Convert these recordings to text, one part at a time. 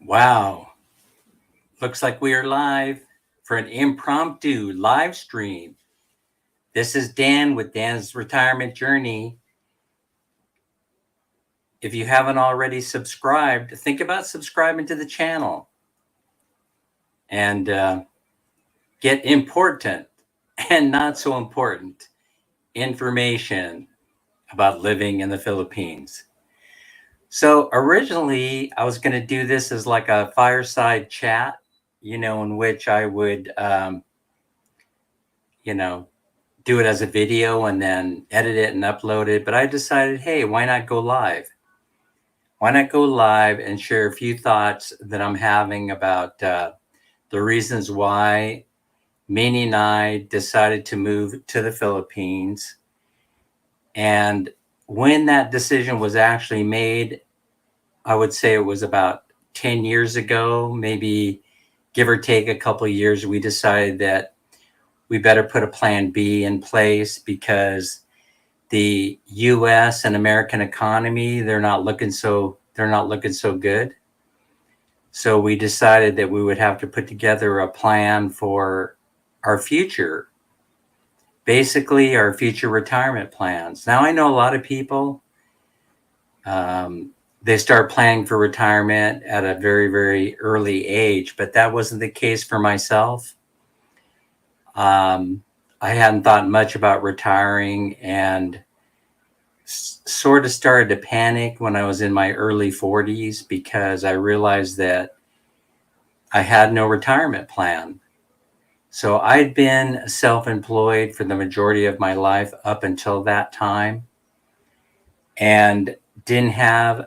Wow, looks like we are live for an impromptu live stream. This is Dan with Dan's Retirement Journey. If you haven't already subscribed, think about subscribing to the channel and get important and not so important information about living in the Philippines. So originally, I was going to do this as like a fireside chat, in which I would, you know, do it as a video and then edit it and upload it. But I decided, hey, why not go live? Why not go live and share a few thoughts that I'm having about the reasons why Minnie and I decided to move to the Philippines, and when that decision was actually made. I would say it was about 10 years ago, maybe give or take a couple of years. We decided that we better put a plan B in place because the US and American economy, they're not looking so good. So we decided that we would have to put together a plan for our future, basically our future retirement plans. Now I know a lot of people, they start planning for retirement at a very, very early age, but that wasn't the case for myself. I hadn't thought much about retiring and sort of started to panic when I was in my early 40s because I realized that I had no retirement plan. So I'd been self-employed for the majority of my life up until that time and didn't have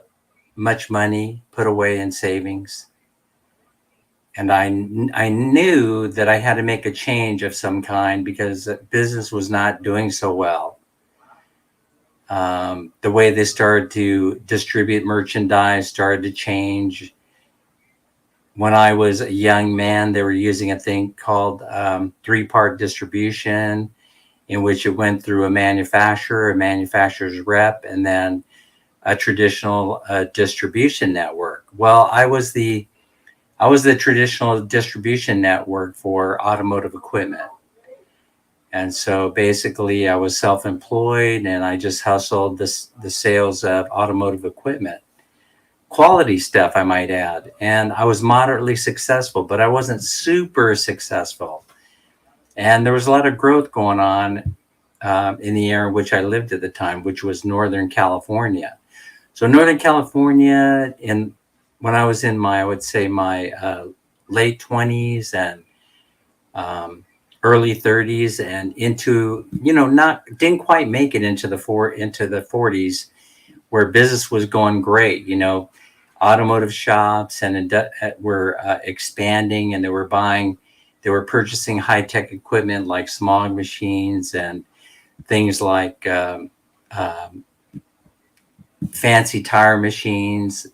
much money put away in savings. And I knew that I had to make a change of some kind because business was not doing so well. The way they started to distribute merchandise started to change. When I was a young man, they were using a thing called three-part distribution, in which it went through a manufacturer's rep, and then a traditional distribution network. Well, I was the traditional distribution network for automotive equipment. And so basically I was self-employed and I just hustled the sales of automotive equipment, quality stuff, I might add. And I was moderately successful, but I wasn't super successful. And there was a lot of growth going on in the area in which I lived at the time, which was Northern California. So Northern California, when I was in my, I would say my late 20s and early 30s and into, didn't quite make it into the 40s, where business was going great. Automotive shops were expanding, and they were purchasing high-tech equipment like smog machines and things like fancy tire machines,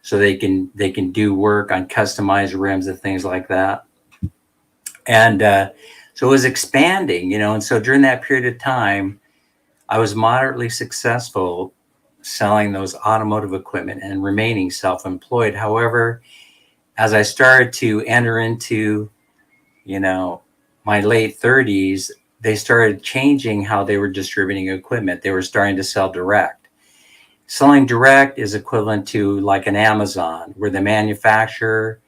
so they can do work on customized rims and things like that. And so it was expanding, and so during that period of time, I was moderately successful selling those automotive equipment and remaining self-employed. However, as I started to enter into, my late 30s, they started changing how they were distributing equipment. They were starting to sell direct. Selling direct is equivalent to like an Amazon, where the manufacturer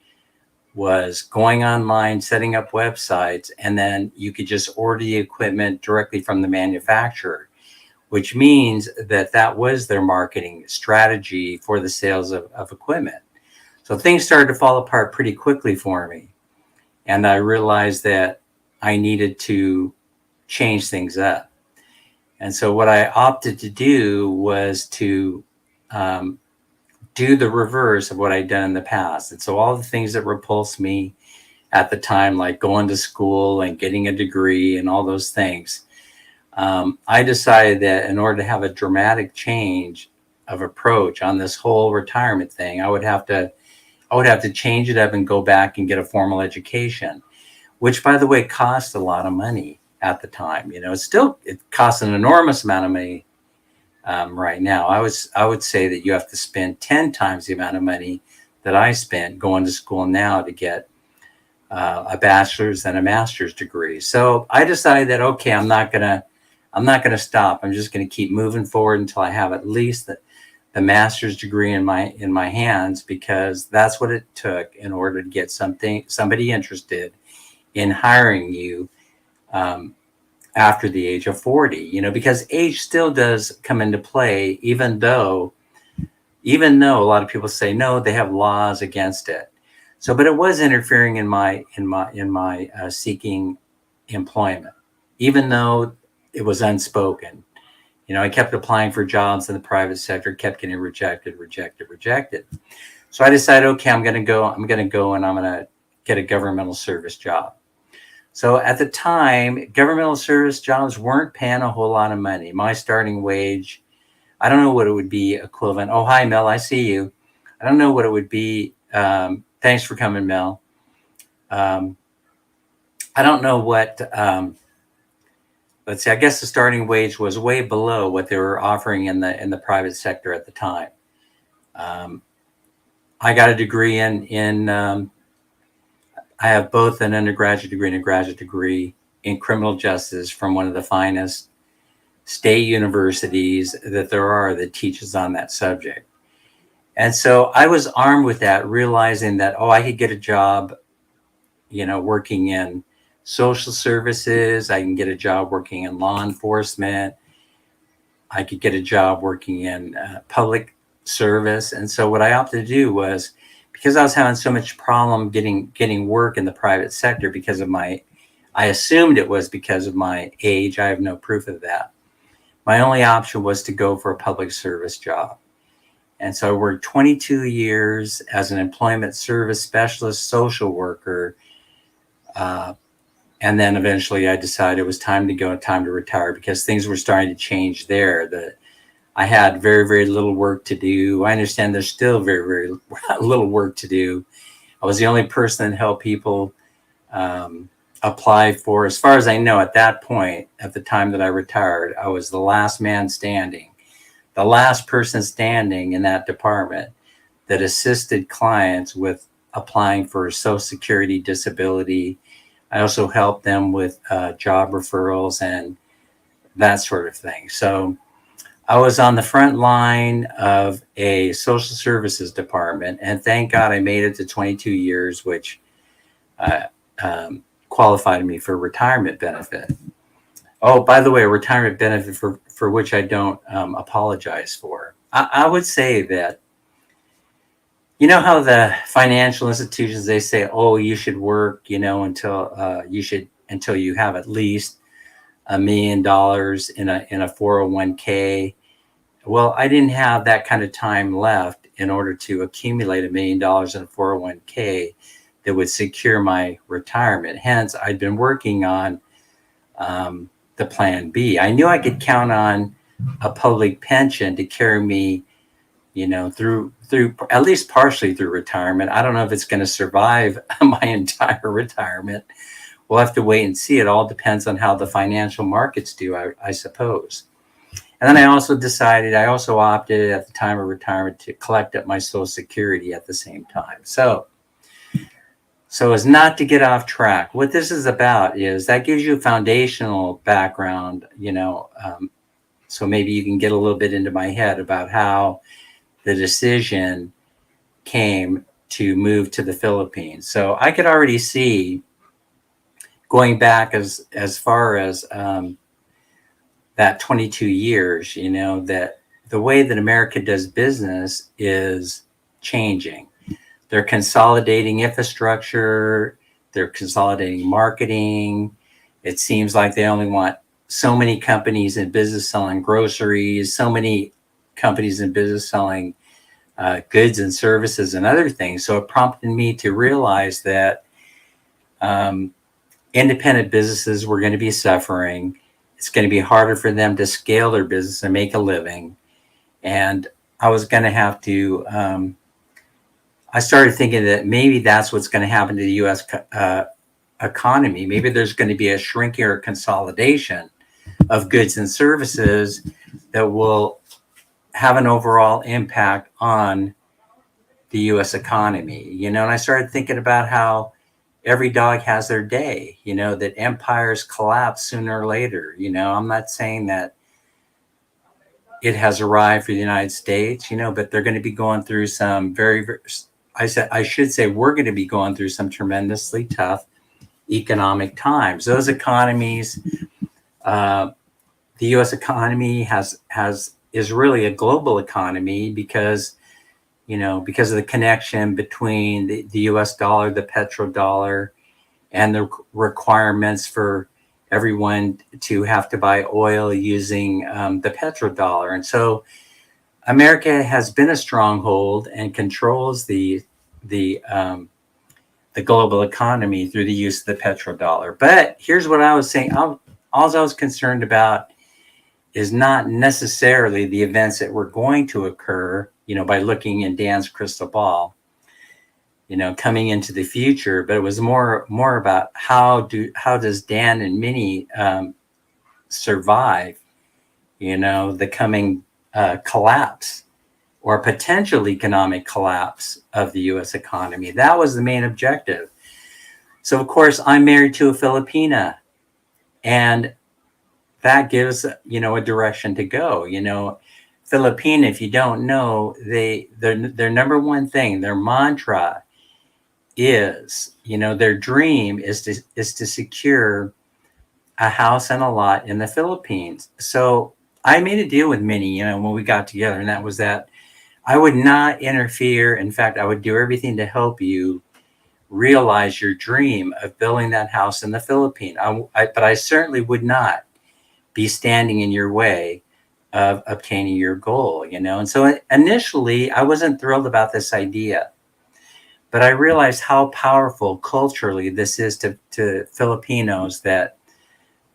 was going online, setting up websites, and then you could just order the equipment directly from the manufacturer, which means that was their marketing strategy for the sales of equipment. So things started to fall apart pretty quickly for me. And I realized that I needed to change things up. And so what I opted to do was to do the reverse of what I'd done in the past. And so all the things that repulsed me at the time, like going to school and getting a degree and all those things, I decided that in order to have a dramatic change of approach on this whole retirement thing, I would have to change it up and go back and get a formal education, which, by the way, cost a lot of money at the time. It costs an enormous amount of money right now. I would say that you have to spend 10 times the amount of money that I spent going to school now to get a bachelor's and a master's degree. So I decided that, okay, I'm not gonna stop. I'm just gonna keep moving forward until I have at least the master's degree in my hands, because that's what it took in order to get somebody interested in hiring you after the age of 40. Because age still does come into play, even though a lot of people say no, they have laws against it. So, but it was interfering in my seeking employment, even though it was unspoken. I kept applying for jobs in the private sector, kept getting rejected. So I decided, okay, I'm going to go and I'm going to get a governmental service job. So at the time, governmental service jobs weren't paying a whole lot of money. My starting wage, I don't know what it would be equivalent. Oh, hi, Mel. I see you. I don't know what it would be. Thanks for coming, Mel. I don't know what, let's see, I guess the starting wage was way below what they were offering in the private sector at the time. I got a degree I have both an undergraduate degree and a graduate degree in criminal justice from one of the finest state universities that there are that teaches on that subject. And so I was armed with that, realizing that, I could get a job, working in social services. I can get a job working in law enforcement. I could get a job working in public service. And so what I opted to do was, because I was having so much problem getting work in the private sector because of I assumed it was because of my age. I have no proof of that. My only option was to go for a public service job. And so I worked 22 years as an employment service specialist social worker. And then eventually I decided it was time to go, time to retire, because things were starting to change there. I had very, very little work to do. I understand there's still very, very little work to do. I was the only person that helped people apply for, as far as I know, at that point, at the time that I retired, I was the last man standing, the last person standing in that department that assisted clients with applying for Social Security, disability. I also helped them with job referrals and that sort of thing. So I was on the front line of a social services department, and thank God I made it to 22 years, which qualified me for retirement benefit. Oh, by the way, a retirement benefit for which I don't apologize for. I would say that, how the financial institutions, they say, oh, you should work, until you have at least $1 million in a 401k. Well, I didn't have that kind of time left in order to accumulate $1 million in a 401k that would secure my retirement. Hence, I'd been working on the plan B. I knew I could count on a public pension to carry me, through at least partially through retirement. I don't know if it's going to survive my entire retirement. We'll have to wait and see. It all depends on how the financial markets do, I suppose. And then I also opted at the time of retirement to collect up my Social Security at the same time. So as not to get off track, what this is about is that gives you a foundational background, so maybe you can get a little bit into my head about how the decision came to move to the Philippines. So I could already see, going back as far as that 22 years, that the way that America does business is changing. They're consolidating infrastructure. They're consolidating marketing. It seems like they only want so many companies in business selling groceries, so many companies in business selling goods and services and other things. So it prompted me to realize that independent businesses were going to be suffering. It's going to be harder for them to scale their business and make a living. And I was going to have to, I started thinking that maybe that's what's going to happen to the U.S. Economy. Maybe there's going to be a shrinking or consolidation of goods and services that will have an overall impact on the U.S. economy, and I started thinking about how every dog has their day, that empires collapse sooner or later. I'm not saying that it has arrived for the United States, but they're going to be going through some I should say we're going to be going through some tremendously tough economic times. Those economies, the U.S. economy is really a global economy because because of the connection between the U.S. dollar, the petrodollar, and the requirements for everyone to have to buy oil using the petrodollar. And so America has been a stronghold and controls the global economy through the use of the petrodollar. But here's what I was saying. All I was concerned about is not necessarily the events that were going to occur, by looking in Dan's crystal ball, coming into the future, but it was more about how does Dan and Minnie survive, the coming collapse or potential economic collapse of the U.S. economy. That was the main objective. So, of course, I'm married to a Filipina, and that gives, a direction to go. Filipina, if you don't know, their number one thing, their mantra is, their dream is to secure a house and a lot in the Philippines. So I made a deal with Minnie, when we got together, and that was that I would not interfere. In fact, I would do everything to help you realize your dream of building that house in the Philippines. But I certainly would not be standing in your way of obtaining your goal, And so initially, I wasn't thrilled about this idea, but I realized how powerful culturally this is to Filipinos that,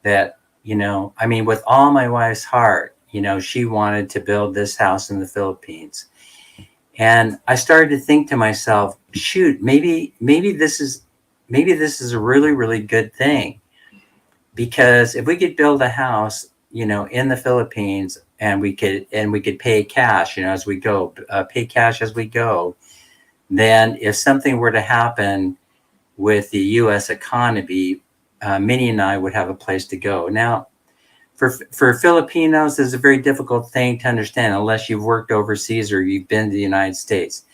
with all my wife's heart, she wanted to build this house in the Philippines. And I started to think to myself, shoot, maybe this is a really, really good thing. Because if we could build a house, in the Philippines, and we could pay cash, as we go, then if something were to happen with the U.S. economy, Minnie and I would have a place to go. Now, for Filipinos, it's a very difficult thing to understand unless you've worked overseas or you've been to the United States.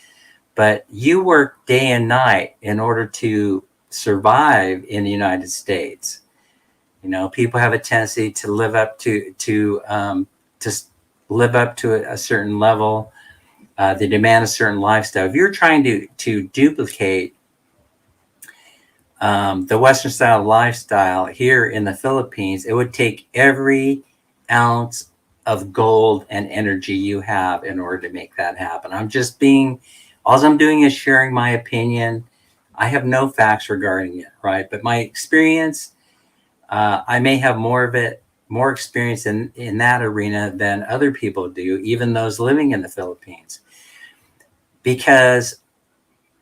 But you work day and night in order to survive in the United States. People have a tendency to live up to live up to a certain level. They demand a certain lifestyle. If you're trying to duplicate the Western style lifestyle here in the Philippines, it would take every ounce of gold and energy you have in order to make that happen. All I'm doing is sharing my opinion. I have no facts regarding it, right? But my experience, I may have more experience in that arena than other people do, even those living in the Philippines. Because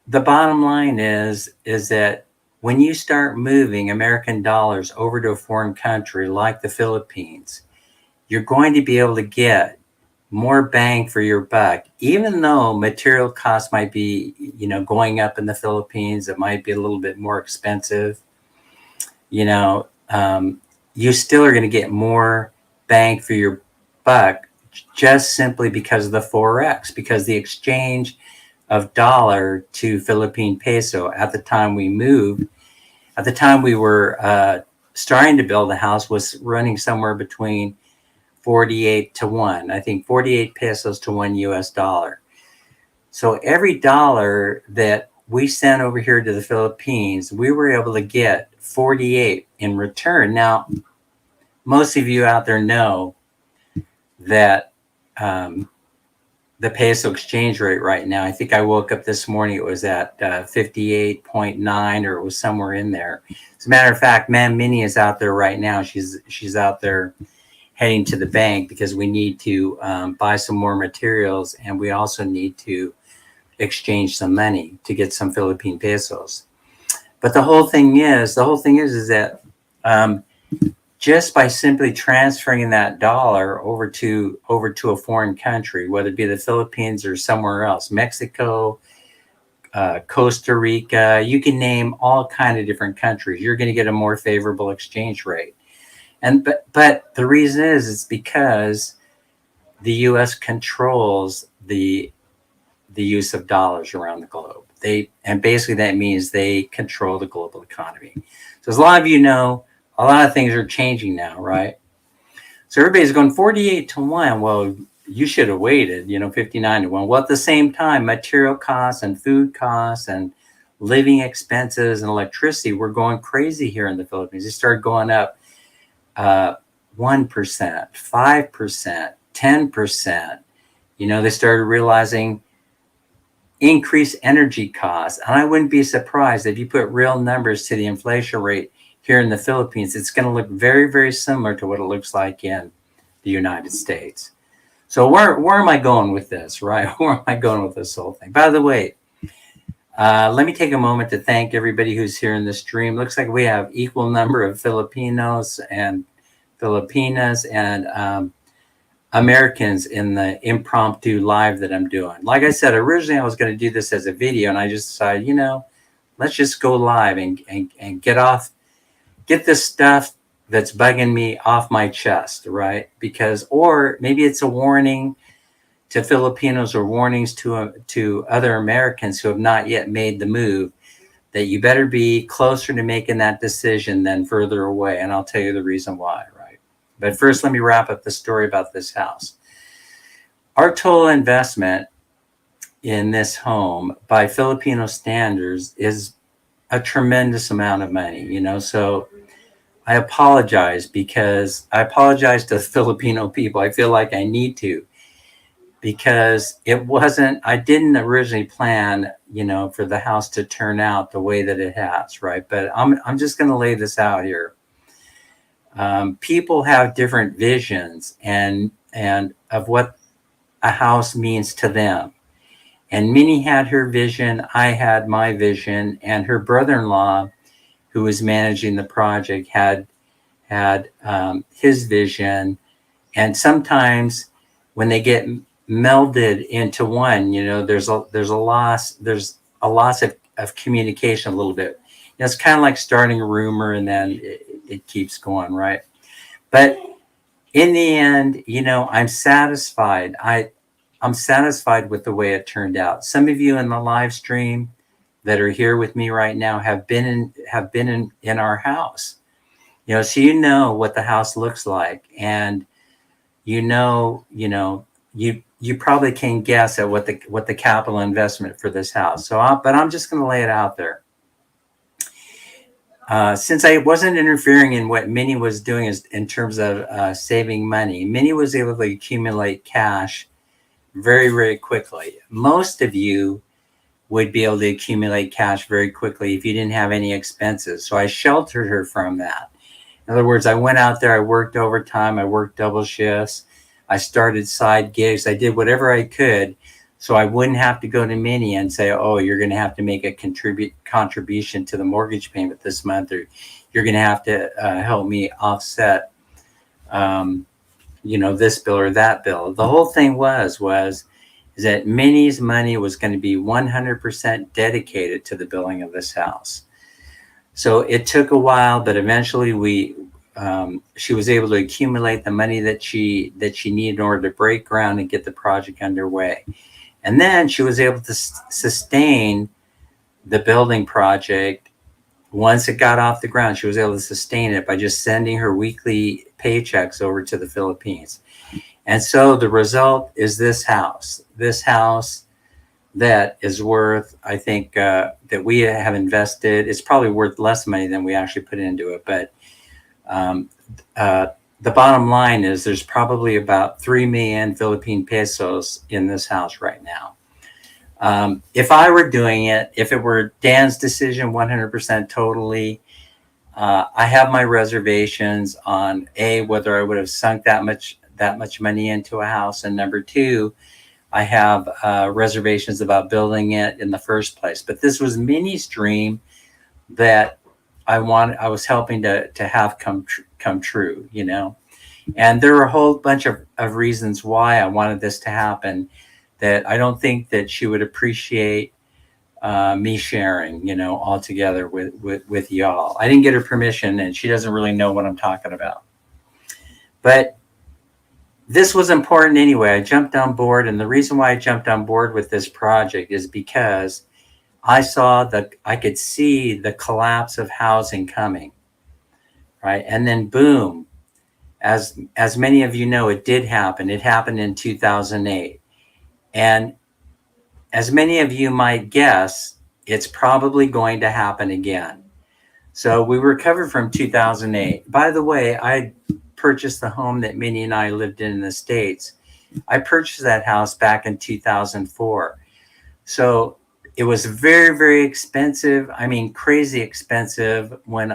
the bottom line is that when you start moving American dollars over to a foreign country like the Philippines, you're going to be able to get more bang for your buck, even though material costs might be, going up in the Philippines. It might be a little bit more expensive. You still are going to get more bang for your buck just simply because of the Forex, because the exchange of dollar to Philippine peso at the time we moved, at the time we were starting to build a house, was running somewhere between 48 to 1. I think 48 pesos to 1 US dollar. So every dollar that we sent over here to the Philippines, we were able to get 48 in return. Now, most of you out there know that the peso exchange rate right now, I think I woke up this morning, it was at 58.9, or it was somewhere in there. As a matter of fact, Minnie is out there right now. She's out there heading to the bank because we need to buy some more materials, and we also need to exchange some money to get some Philippine pesos. But the whole thing is that just by simply transferring that dollar over to a foreign country, whether it be the Philippines or somewhere else, Mexico, Costa Rica. You can name all kind of different countries. You're going to get a more favorable exchange rate. And but the reason is it's because the U.S. controls the use of dollars around the globe. And basically that means they control the global economy. So as a lot of you know, a lot of things are changing now, right? So everybody's going 48-1. Well, you should have waited, 59-1. Well, at the same time, material costs and food costs and living expenses and electricity were going crazy here in the Philippines. They started going up 1%, 5%, 10%. They started realizing increased energy costs. And I wouldn't be surprised if you put real numbers to the inflation rate here in the Philippines, it's going to look very, very similar to what it looks like in the United States. So where am I going with this, right? Where am I going with this whole thing? By the way, let me take a moment to thank everybody who's here in the stream. Looks like we have equal number of Filipinos and Filipinas and Americans in the impromptu live that I'm doing. Like I said, originally I was going to do this as a video, and I just decided, let's just go live and get this stuff that's bugging me off my chest, right? Or maybe it's a warning to Filipinos or warnings to other Americans who have not yet made the move that you better be closer to making that decision than further away. And I'll tell you the reason why, right? But first, let me wrap up the story about this house. Our total investment in this home by Filipino standards is a tremendous amount of money, so I apologize to the Filipino people. I feel like I need to, because I didn't originally plan, for the house to turn out the way that it has, right? But I'm just going to lay this out here. People have different visions and of what a house means to them. And Minnie had her vision, I had my vision, and her brother-in-law, who was managing the project, had his vision. And sometimes when they get melded into one, there's a loss of communication a little bit. It's kind of like starting a rumor and then it keeps going, right? But in the end, I'm satisfied. I'm satisfied with the way it turned out. Some of you in the live stream that are here with me right now have been in our house. So what the house looks like, and you probably can guess at what the capital investment for this house. But I'm just going to lay it out there. Since I wasn't interfering in what Minnie was doing in terms of saving money, Minnie was able to accumulate cash very, very quickly. Most of you would be able to accumulate cash very quickly if you didn't have any expenses. So I sheltered her from that. In other words, I went out there, I worked overtime, I worked double shifts, I started side gigs, I did whatever I could so I wouldn't have to go to Minnie and say, oh, you're going to have to make a contribution to the mortgage payment this month, or you're going to have to help me offset, this bill or that bill. The whole thing was that Minnie's money was going to be 100% dedicated to the building of this house. So it took a while, but eventually she was able to accumulate the money that she needed in order to break ground and get the project underway. And then she was able to sustain the building project. Once it got off the ground, she was able to sustain it by just sending her weekly paychecks over to the Philippines. And so the result is this house that is worth, I think, that we have invested. It's probably worth less money than we actually put into it. But the bottom line is there's probably about 3 million Philippine pesos in this house right now. If I were doing it, if it were Dan's decision 100% totally, I have my reservations on whether I would have sunk that much money into a house, and number two, I have reservations about building it in the first place. But this was Minnie's dream that I was helping to have come true, And there were a whole bunch of reasons why I wanted this to happen that I don't think that she would appreciate me sharing, all together with y'all. I didn't get her permission, and she doesn't really know what I'm talking about. But this was important anyway. I jumped on board, and the reason why I jumped on board with this project is because I could see the collapse of housing coming, right? And then boom, as many of you know, it did happen. It happened in 2008. And as many of you might guess, it's probably going to happen again. So we recovered from 2008. By the way, I purchased the home that Minnie and I lived in the States. I purchased that house back in 2004. So it was very, very expensive. I mean, crazy expensive when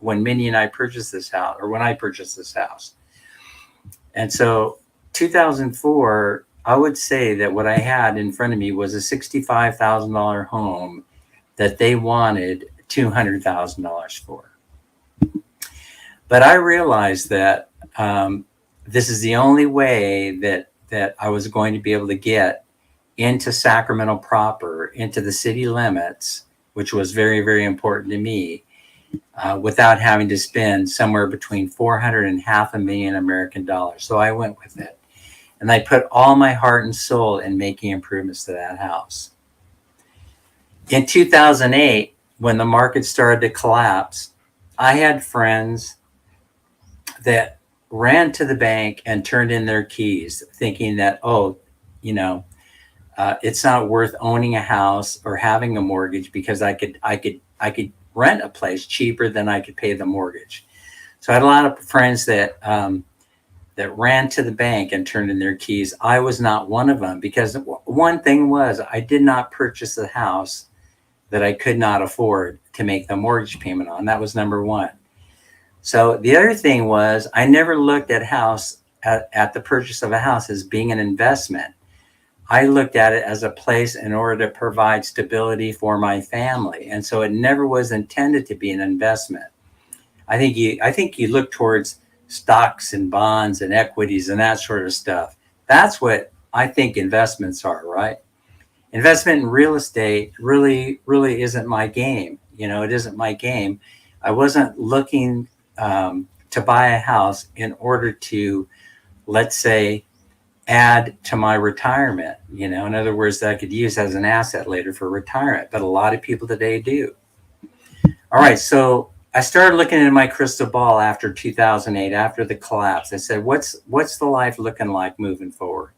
when Minnie and I purchased this house, or when I purchased this house. And so 2004, I would say that what I had in front of me was a $65,000 home that they wanted $200,000 for. But I realized that this is the only way that I was going to be able to get into Sacramento proper, into the city limits, which was very, very important to me, without having to spend somewhere between $400,000 and $500,000 American dollars. So I went with it. And I put all my heart and soul in making improvements to that house. In 2008, when the market started to collapse, I had friends that ran to the bank and turned in their keys, thinking that, it's not worth owning a house or having a mortgage because I could rent a place cheaper than I could pay the mortgage. So I had a lot of friends that ran to the bank and turned in their keys. I was not one of them, because one thing was, I did not purchase a house that I could not afford to make the mortgage payment on. That was number one. So the other thing was, I never looked at the purchase of a house as being an investment. I looked at it as a place in order to provide stability for my family. And so it never was intended to be an investment. I think you look towards stocks and bonds and equities and that sort of stuff. That's what I think investments are, right? Investment in real estate really isn't my game. It isn't my game. I wasn't looking to buy a house in order to, let's say, add to my retirement, in other words, that I could use as an asset later for retirement. But a lot of people today do. All right, so I started looking at my crystal ball after 2008, after the collapse. I said, what's the life looking like moving forward?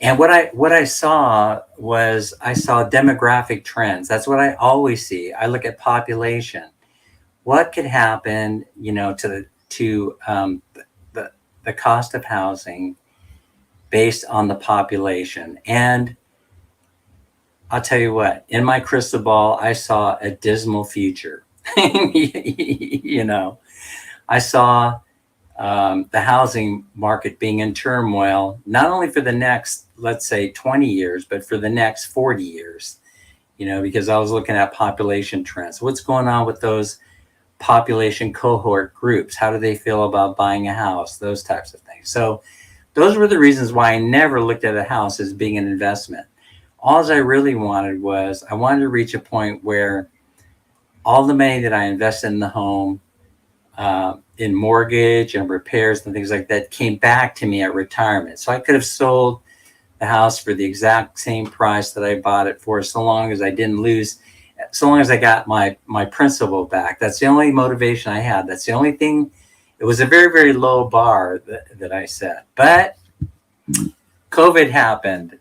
And what I saw was, I saw demographic trends. That's what I always see. I look at population. What could happen, to the cost of housing based on the population? And I'll tell you what, in my crystal ball, I saw a dismal future. I saw the housing market being in turmoil, not only for the next, let's say, 20 years, but for the next 40 years, because I was looking at population trends. What's going on with those population cohort groups? How do they feel about buying a house? Those types of things. So those were the reasons why I never looked at a house as being an investment. All I really wanted was, I wanted to reach a point where all the money that I invested in the home, in mortgage and repairs and things like that, came back to me at retirement. So I could have sold the house for the exact same price that I bought it for, so long as I didn't lose, so long as I got my principal back. That's the only motivation I had. That's the only thing. It was a very, very low bar that I set. But COVID happened,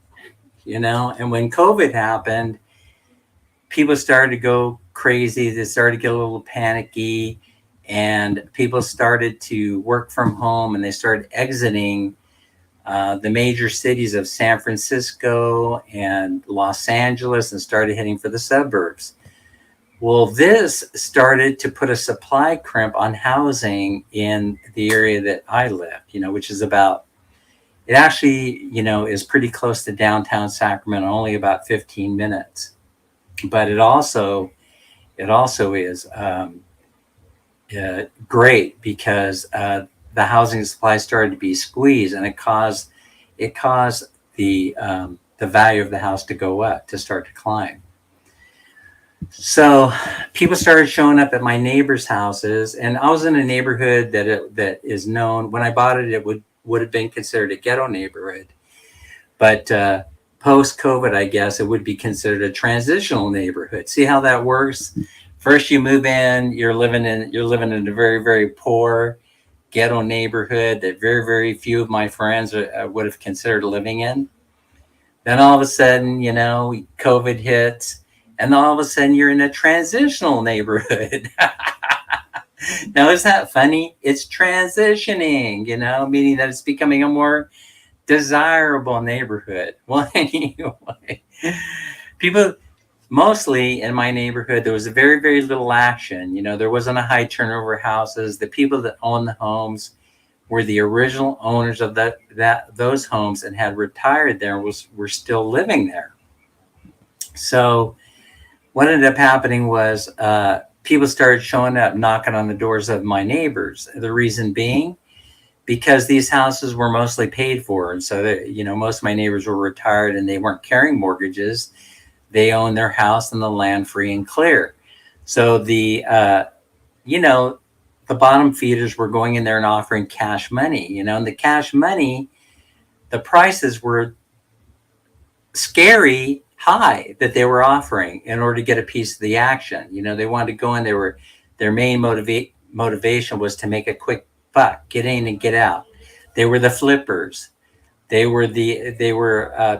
and when COVID happened, people started to go crazy. They started to get a little panicky, and people started to work from home, and they started exiting the major cities of San Francisco and Los Angeles, and started heading for the suburbs. Well, this started to put a supply crimp on housing in the area that I live, which is about, it actually, is pretty close to downtown Sacramento, only about 15 minutes. But it also is great, because the housing supply started to be squeezed, and it caused the the value of the house to go up, to start to climb. So people started showing up at my neighbors' houses, and I was in a neighborhood that is known. When I bought it, it would have been considered a ghetto neighborhood, but post COVID, I guess it would be considered a transitional neighborhood. See how that works? First, you move in, you're living in a very, very poor ghetto neighborhood that very, very few of my friends would have considered living in. Then all of a sudden, COVID hits, and all of a sudden you're in a transitional neighborhood. Now, isn't that funny? It's transitioning, meaning that it's becoming a more desirable neighborhood. Well, anyway, people, mostly in my neighborhood, there was very, very little action. There wasn't a high turnover houses. The people that owned the homes were the original owners of those homes and had retired there, were still living there. So what ended up happening was people started showing up, knocking on the doors of my neighbors. The reason being, because these houses were mostly paid for. And so most of my neighbors were retired and they weren't carrying mortgages. They owned their house and the land free and clear. So the bottom feeders were going in there and offering cash money, and the cash money, the prices were scary high that they were offering in order to get a piece of the action. They wanted to go in, their main motivation was to make a quick buck, get in and get out. They were the flippers. They were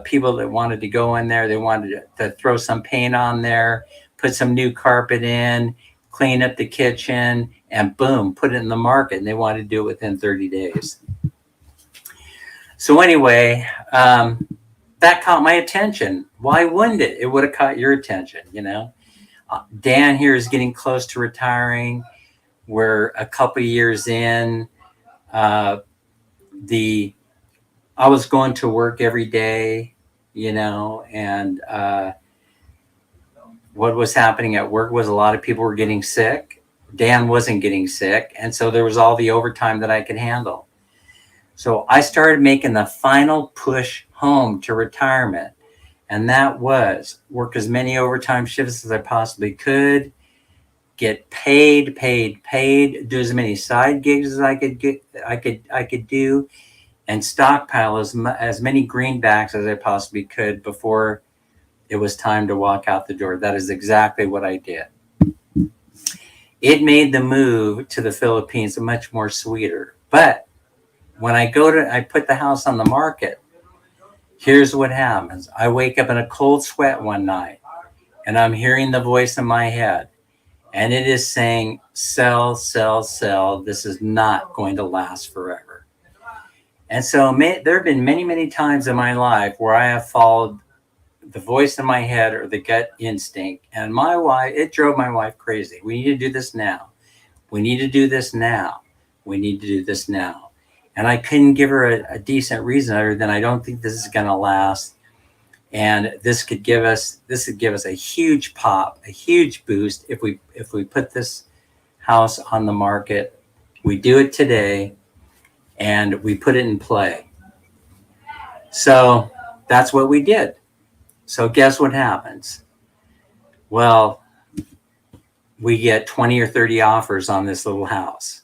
people that wanted to go in there. They wanted to throw some paint on there, put some new carpet in, clean up the kitchen, and boom, put it in the market. And they wanted to do it within 30 days. So anyway, that caught my attention. Why wouldn't it? It would have caught your attention, Dan here is getting close to retiring. We're a couple of years in. I was going to work every day, and what was happening at work was a lot of people were getting sick. Dan wasn't getting sick. And so there was all the overtime that I could handle. So I started making the final push home to retirement. And that was work as many overtime shifts as I possibly could, get paid, do as many side gigs as I could do, and stockpile as many greenbacks as I possibly could before it was time to walk out the door. That is exactly what I did. It made the move to the Philippines much more sweeter. But when I put the house on the market, here's what happens. I wake up in a cold sweat one night, and I'm hearing the voice in my head, and it is saying, sell, sell, sell. This is not going to last forever. And so there have been many, many times in my life where I have followed the voice in my head or the gut instinct. And it drove my wife crazy. We need to do this now. We need to do this now. We need to do this now. And I couldn't give her a decent reason other than I don't think this is going to last. And this could give us a huge pop, a huge boost if we put this house on the market. We do it today and we put it in play. So that's what we did. So guess what happens? Well, we get 20 or 30 offers on this little house.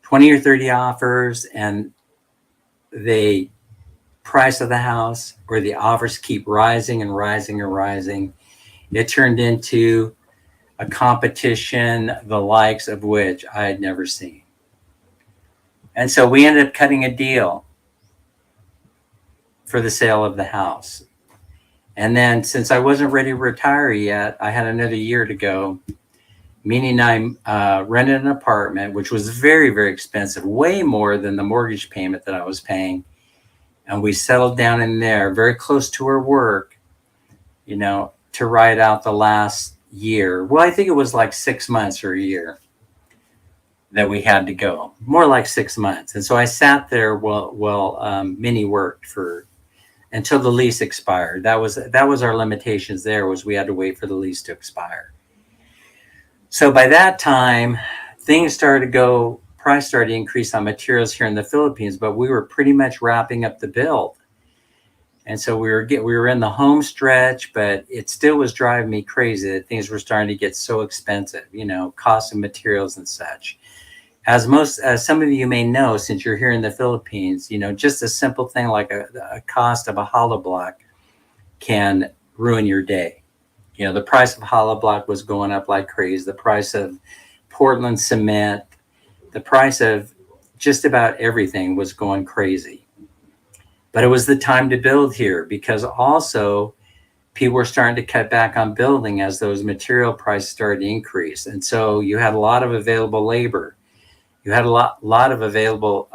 20 or 30 offers, and the price of the house or the offers keep rising and rising and rising. It turned into a competition the likes of which I had never seen. And so we ended up cutting a deal for the sale of the house. And then since I wasn't ready to retire yet, I had another year to go. Minnie and I rented an apartment, which was very, very expensive, way more than the mortgage payment that I was paying. And we settled down in there, very close to her work, to ride out the last year. Well, I think it was like 6 months or a year that we had to go, more like 6 months. And so I sat there while Minnie worked until the lease expired. That was our limitations there, was we had to wait for the lease to expire. So by that time, price started to increase on materials here in the Philippines, but we were pretty much wrapping up the build. And so we were in the home stretch, but it still was driving me crazy that things were starting to get so expensive, cost of materials and such. As some of you may know, since you're here in the Philippines, just a simple thing like a cost of a hollow block can ruin your day. The price of hollow block was going up like crazy. The price of Portland cement, the price of just about everything was going crazy. But it was the time to build here because also people were starting to cut back on building as those material prices started to increase. And so you had a lot of available labor. You had a lot of available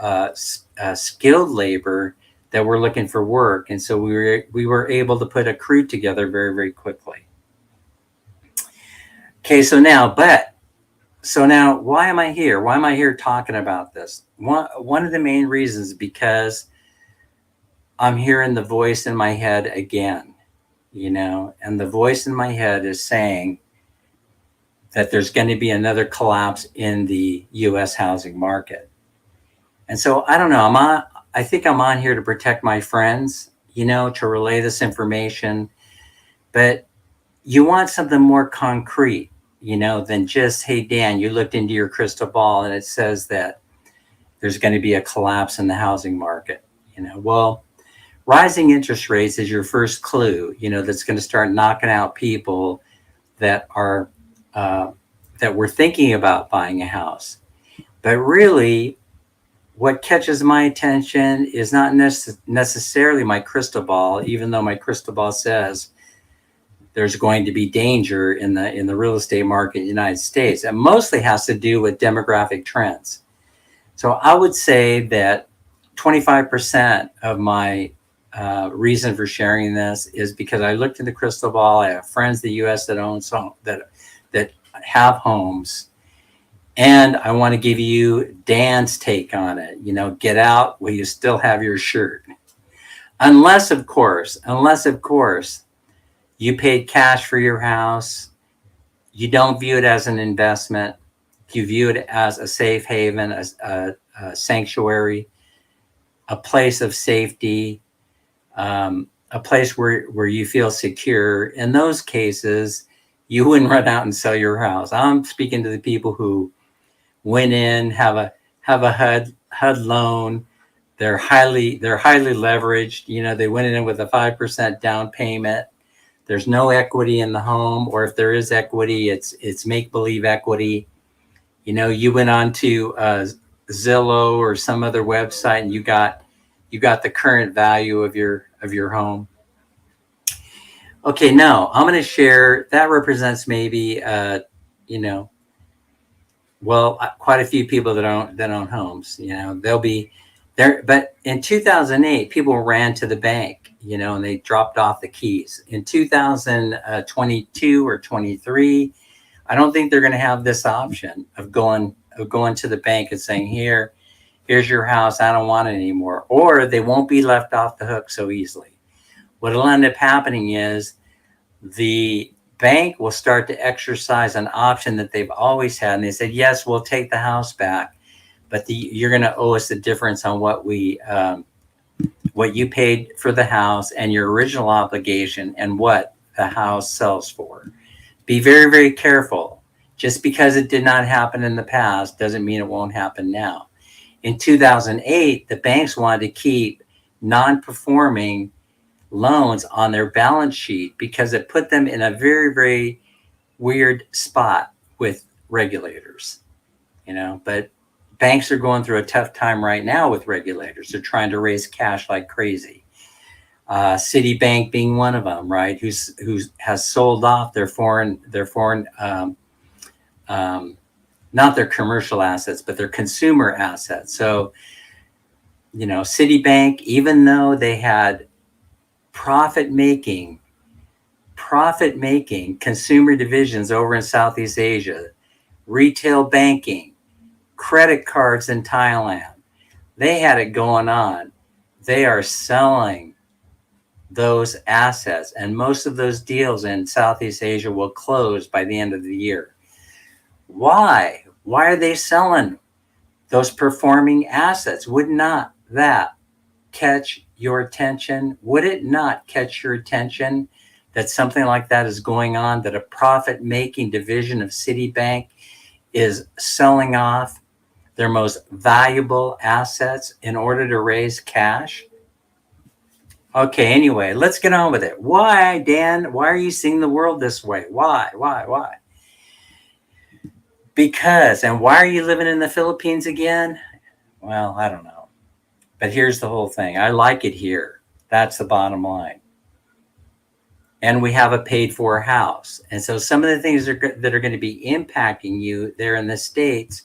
skilled labor that were looking for work. And so we were able to put a crew together very, very quickly. Okay, so now why am I here? Why am I here talking about this? One of the main reasons is because I'm hearing the voice in my head again, and the voice in my head is saying that there's going to be another collapse in the U.S. housing market. And so I don't know, I think I'm on here to protect my friends, to relay this information, but you want something more concrete, than just, hey, Dan, you looked into your crystal ball and it says that there's going to be a collapse in the housing market. Well, rising interest rates is your first clue, that's going to start knocking out people that are that were thinking about buying a house. But really, what catches my attention is not necessarily my crystal ball, even though my crystal ball says there's going to be danger in the real estate market in the United States. It mostly has to do with demographic trends. So I would say that 25% of my reason for sharing this is because I looked in the crystal ball. I have friends in the U.S. that own that have homes, and I want to give you Dan's take on it. Get out while you still have your shirt, unless of course you paid cash for your house. You don't view it as an investment. You view it as a safe haven, a sanctuary, a place of safety, a place where you feel secure. In those cases, you wouldn't run out and sell your house. I'm speaking to the people who went in, have a HUD loan. They're highly leveraged. They went in with a 5% down payment. There's no equity in the home, or if there is equity, it's make-believe equity. You went on to Zillow or some other website and you got the current value of your home. Okay, now I'm going to share that represents maybe quite a few people that own homes. They'll be there. But in 2008, people ran to the bank, and they dropped off the keys. In 2022 or 23, I don't think they're going to have this option of going to the bank and saying, here's your house, I don't want it anymore. Or they won't be left off the hook so easily. What'll end up happening is the bank will start to exercise an option that they've always had. And they said, yes, we'll take the house back, but you're going to owe us the difference on what you paid for the house and your original obligation and what the house sells for. Be very, very careful. Just because it did not happen in the past doesn't mean it won't happen now. In 2008, the banks wanted to keep non-performing loans on their balance sheet because it put them in a very, very weird spot with regulators. But banks are going through a tough time right now with regulators. They're trying to raise cash like crazy. Citibank being one of them, right? Who has sold off their foreign not their commercial assets, but their consumer assets. So, Citibank, even though they had profit-making consumer divisions over in Southeast Asia, retail banking, credit cards in Thailand, they had it going on. They are selling those assets, and most of those deals in Southeast Asia will close by the end of the year. Why are they selling those performing assets? Would not that catch your attention? Would it not catch your attention that something like that is going on, that a profit-making division of Citibank is selling off their most valuable assets in order to raise cash? Okay, anyway, let's get on with it. Why, Dan? Why are you seeing the world this way? Why? Because, and why are you living in the Philippines again? Well, I don't know. But here's the whole thing. I like it here. That's the bottom line. And we have a paid for house. And so some of the things that are going to be impacting you there in the States,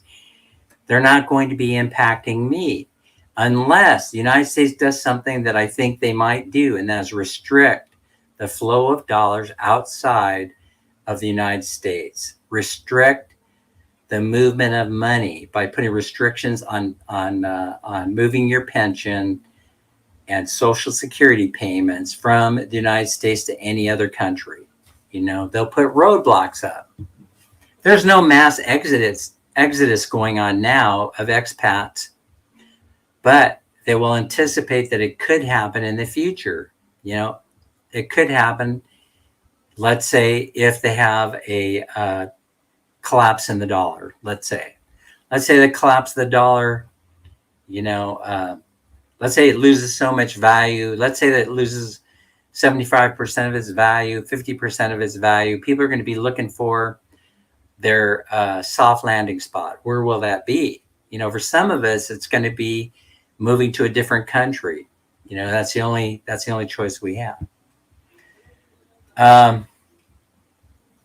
they're not going to be impacting me unless the United States does something that I think they might do, and that is restrict the flow of dollars outside of the United States. Restrict the movement of money by putting restrictions on moving your pension and Social Security payments from the United States to any other country. They'll put roadblocks up. There's no mass exodus going on now of expats, but they will anticipate that it could happen in the future. It could happen, let's say, if they have a collapse in the dollar. Let's say the collapse of the dollar, let's say it loses so much value. Let's say that it loses 75% of its value, 50% of its value. People are going to be looking for their soft landing spot. Where will that be? For some of us, it's going to be moving to a different country. That's the only choice we have.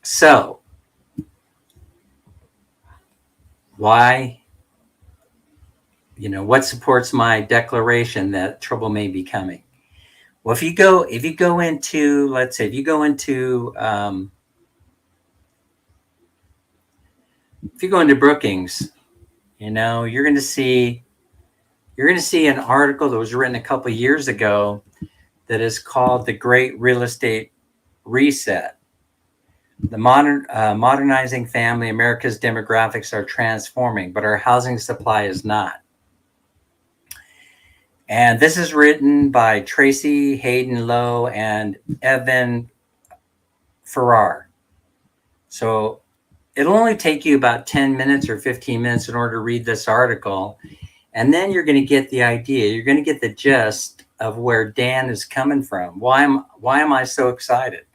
So why? What supports my declaration that trouble may be coming? Well, if you go into, let's say, Brookings, you're going to see an article that was written a couple of years ago that is called "The Great Real Estate Reset." The modernizing family, America's demographics are transforming, but our housing supply is not. And this is written by Tracy Hayden Lowe and Evan Farrar. So it'll only take you about 10 minutes or 15 minutes in order to read this article. And then you're going to get the idea. You're going to get the gist of where Dan is coming from. Why am I so excited?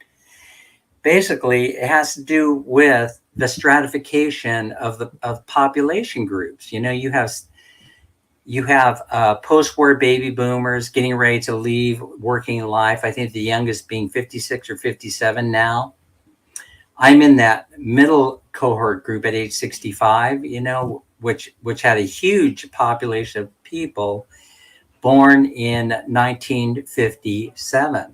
Basically, it has to do with the stratification of population groups. You have post-war baby boomers getting ready to leave working life. I think the youngest being 56 or 57 now. I'm in that middle cohort group at age 65, which had a huge population of people born in 1957.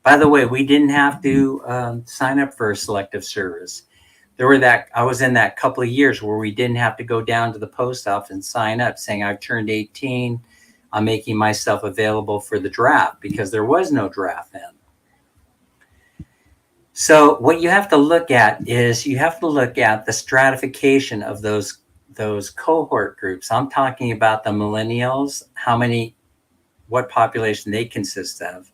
By the way, we didn't have to sign up for a selective service. I was in that couple of years where we didn't have to go down to the post office and sign up saying I've turned 18. I'm making myself available for the draft, because there was no draft then. So what you have to look at is the stratification of those cohort groups. I'm talking about the millennials, what population they consist of.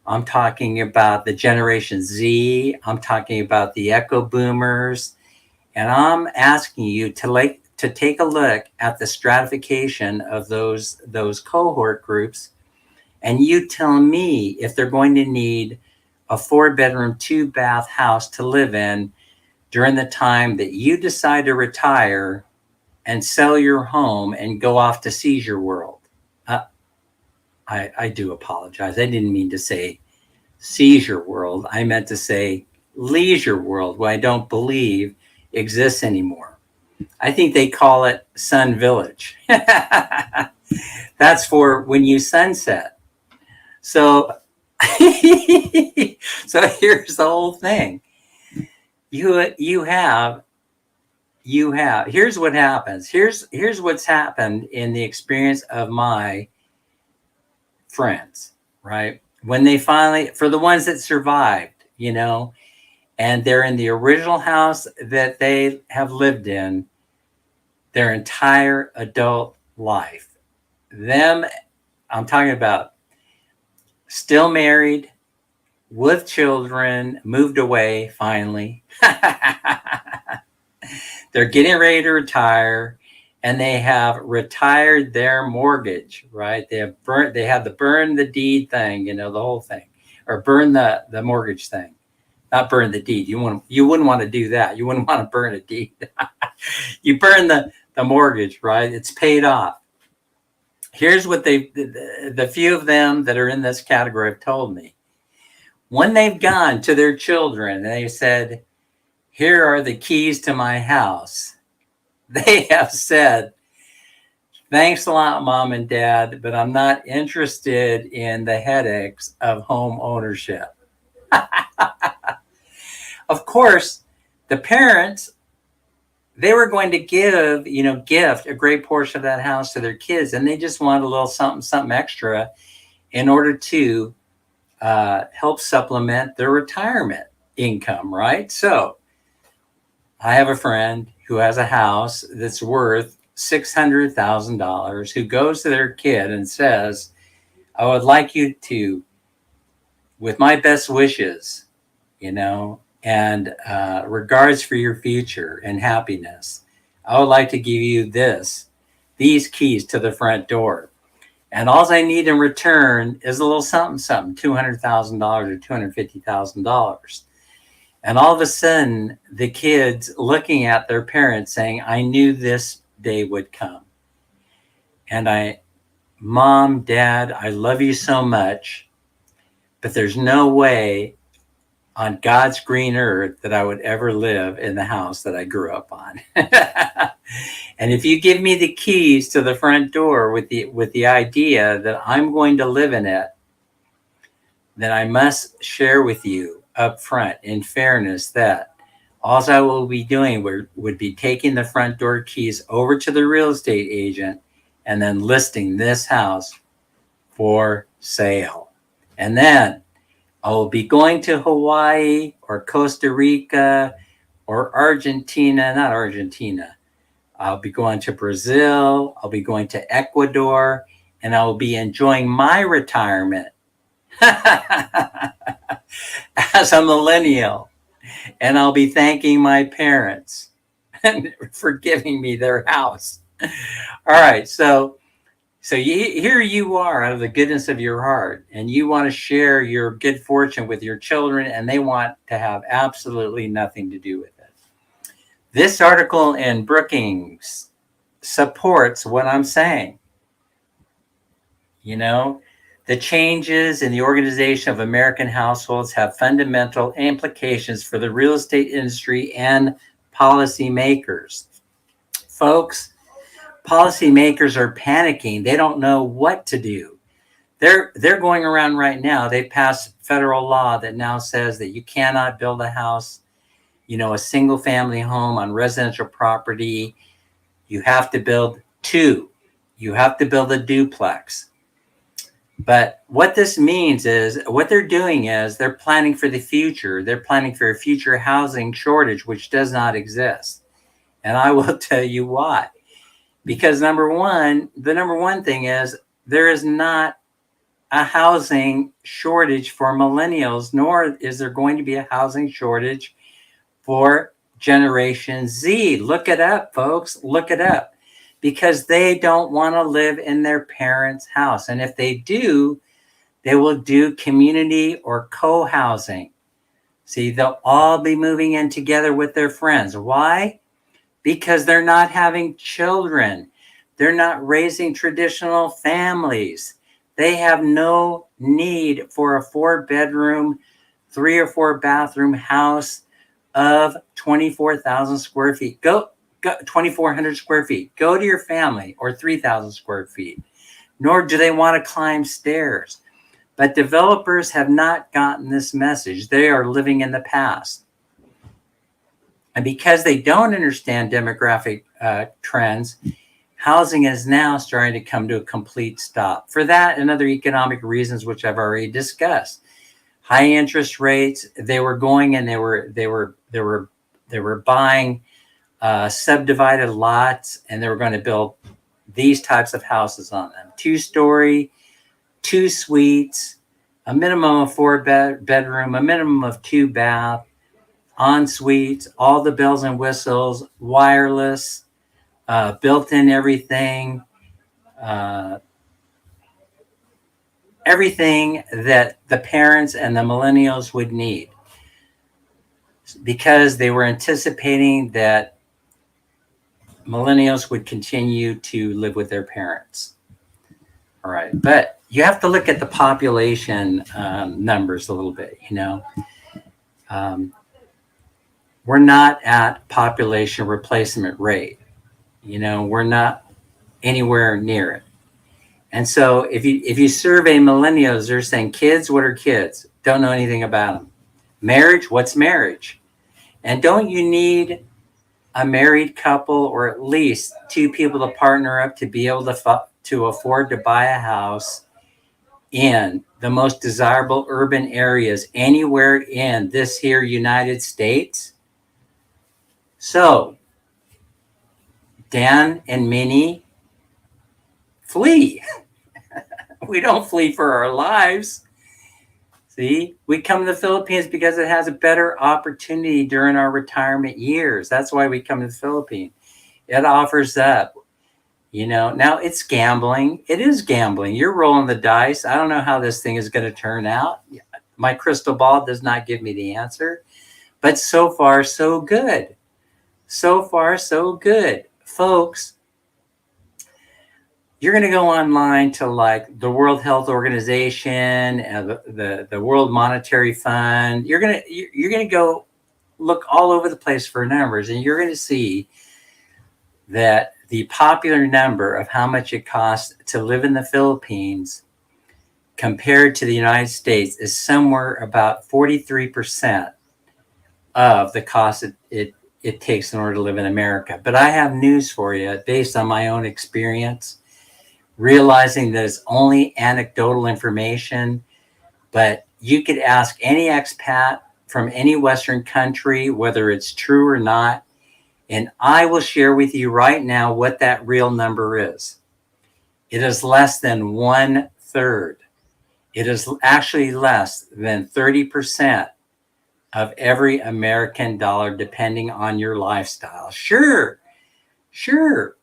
I'm talking about the Generation Z. I'm talking about the Echo Boomers. And I'm asking you to take a look at the stratification of those cohort groups. And you tell me if they're going to need a 4-bedroom, 2-bath house to live in during the time that you decide to retire and sell your home and go off to Seizure World. I do apologize. I didn't mean to say Seizure World. I meant to say Leisure World, what I don't believe exists anymore. I think they call it Sun Village. That's for when you sunset. So, so here's the whole thing. You have. Here's what happens. Here's what's happened in the experience of my friends, right? When they finally, for the ones that survived, and they're in the original house that they have lived in their entire adult life. I'm talking about still married, with children, moved away finally. They're getting ready to retire, and they have retired their mortgage, right? They have the burn the deed thing, the whole thing, or burn the mortgage thing. Not burn the deed. You wouldn't want to do that. You wouldn't want to burn a deed. You burn the mortgage, right? It's paid off. Here's what the few of them that are in this category have told me. When they've gone to their children and they said, here are the keys to my house, they have said, thanks a lot, Mom and Dad, but I'm not interested in the headaches of home ownership. Of course, the parents, they were going to gift a great portion of that house to their kids, and they just wanted a little something extra in order to help supplement their retirement income, right? So I have a friend who has a house that's worth $600,000 who goes to their kid and says, I would like you to, with my best wishes, and regards for your future and happiness, I would like to give you these keys to the front door. And all I need in return is a little something, $200,000 or $250,000. And all of a sudden, the kids looking at their parents saying, I knew this day would come. And Mom, Dad, I love you so much, but there's no way on God's green earth that I would ever live in the house that I grew up on. And if you give me the keys to the front door with the idea that I'm going to live in it, then I must share with you up front, in fairness, that all I will be doing would be taking the front door keys over to the real estate agent and then listing this house for sale. And then I will be going to Hawaii or Costa Rica or not Argentina. I'll be going to Brazil. I'll be going to Ecuador, and I will be enjoying my retirement as a millennial. And I'll be thanking my parents for giving me their house. All right. So here you are out of the goodness of your heart, and you want to share your good fortune with your children, and they want to have absolutely nothing to do with it. This article in Brookings supports what I'm saying. The changes in the organization of American households have fundamental implications for the real estate industry and policymakers. Folks, policymakers are panicking. They don't know what to do. They're going around right now. They passed federal law that now says that you cannot build a house, a single family home on residential property. You have to build two. You have to build a duplex. But what this means is, what they're doing is they're planning for the future. They're planning for a future housing shortage, which does not exist. And I will tell you why. Because the number one thing is there is not a housing shortage for millennials, nor is there going to be a housing shortage for Generation Z. Look it up, folks. Look it up. Because they don't want to live in their parents' house. And if they do, they will do community or co-housing. See, they'll all be moving in together with their friends. Why? Because they're not having children. They're not raising traditional families. They have no need for a 4-bedroom, 3 or 4 bathroom house of 24,000 square feet. 2,400 square feet. Go to your family, or 3,000 square feet. Nor do they want to climb stairs. But developers have not gotten this message. They are living in the past. And because they don't understand demographic trends, housing is now starting to come to a complete stop. For that and other economic reasons, which I've already discussed. High interest rates, they were going and they were buying subdivided lots, and they were going to build these types of houses on them. 2-story, 2 suites, a minimum of 4 bedroom, a minimum of 2 bath, en suites, all the bells and whistles, wireless, built-in everything, uh, everything that the parents and the millennials would need, because they were anticipating that millennials would continue to live with their parents. All right. But you have to look at the population numbers a little bit, Um, we're not at population replacement rate. We're not anywhere near it. And so if you survey millennials, they're saying, kids, what are kids? Don't know anything about them. Marriage, what's marriage? And don't you need a married couple, or at least two people to partner up to be able to afford to buy a house in the most desirable urban areas anywhere in this here United States? So Dan and Minnie, flee. We don't flee for our lives. See, we come to the Philippines because it has a better opportunity during our retirement years. That's why we come to the Philippines. It offers up, now it's gambling. It is gambling. You're rolling the dice. I don't know how this thing is going to turn out. My crystal ball does not give me the answer, but so far, so good. So far, so good. Folks, you're going to go online to like the World Health Organization and the World Monetary Fund. You're going to go look all over the place for numbers, and you're going to see that the popular number of how much it costs to live in the Philippines compared to the United States is somewhere about 43% of the cost it takes in order to live in America. But I have news for you based on my own experience, realizing that it's only anecdotal information, but you could ask any expat from any Western country whether it's true or not, and I will share with you right now what that real number is. It is less than 1/3. It is actually less than 30% of every American dollar, depending on your lifestyle. Sure,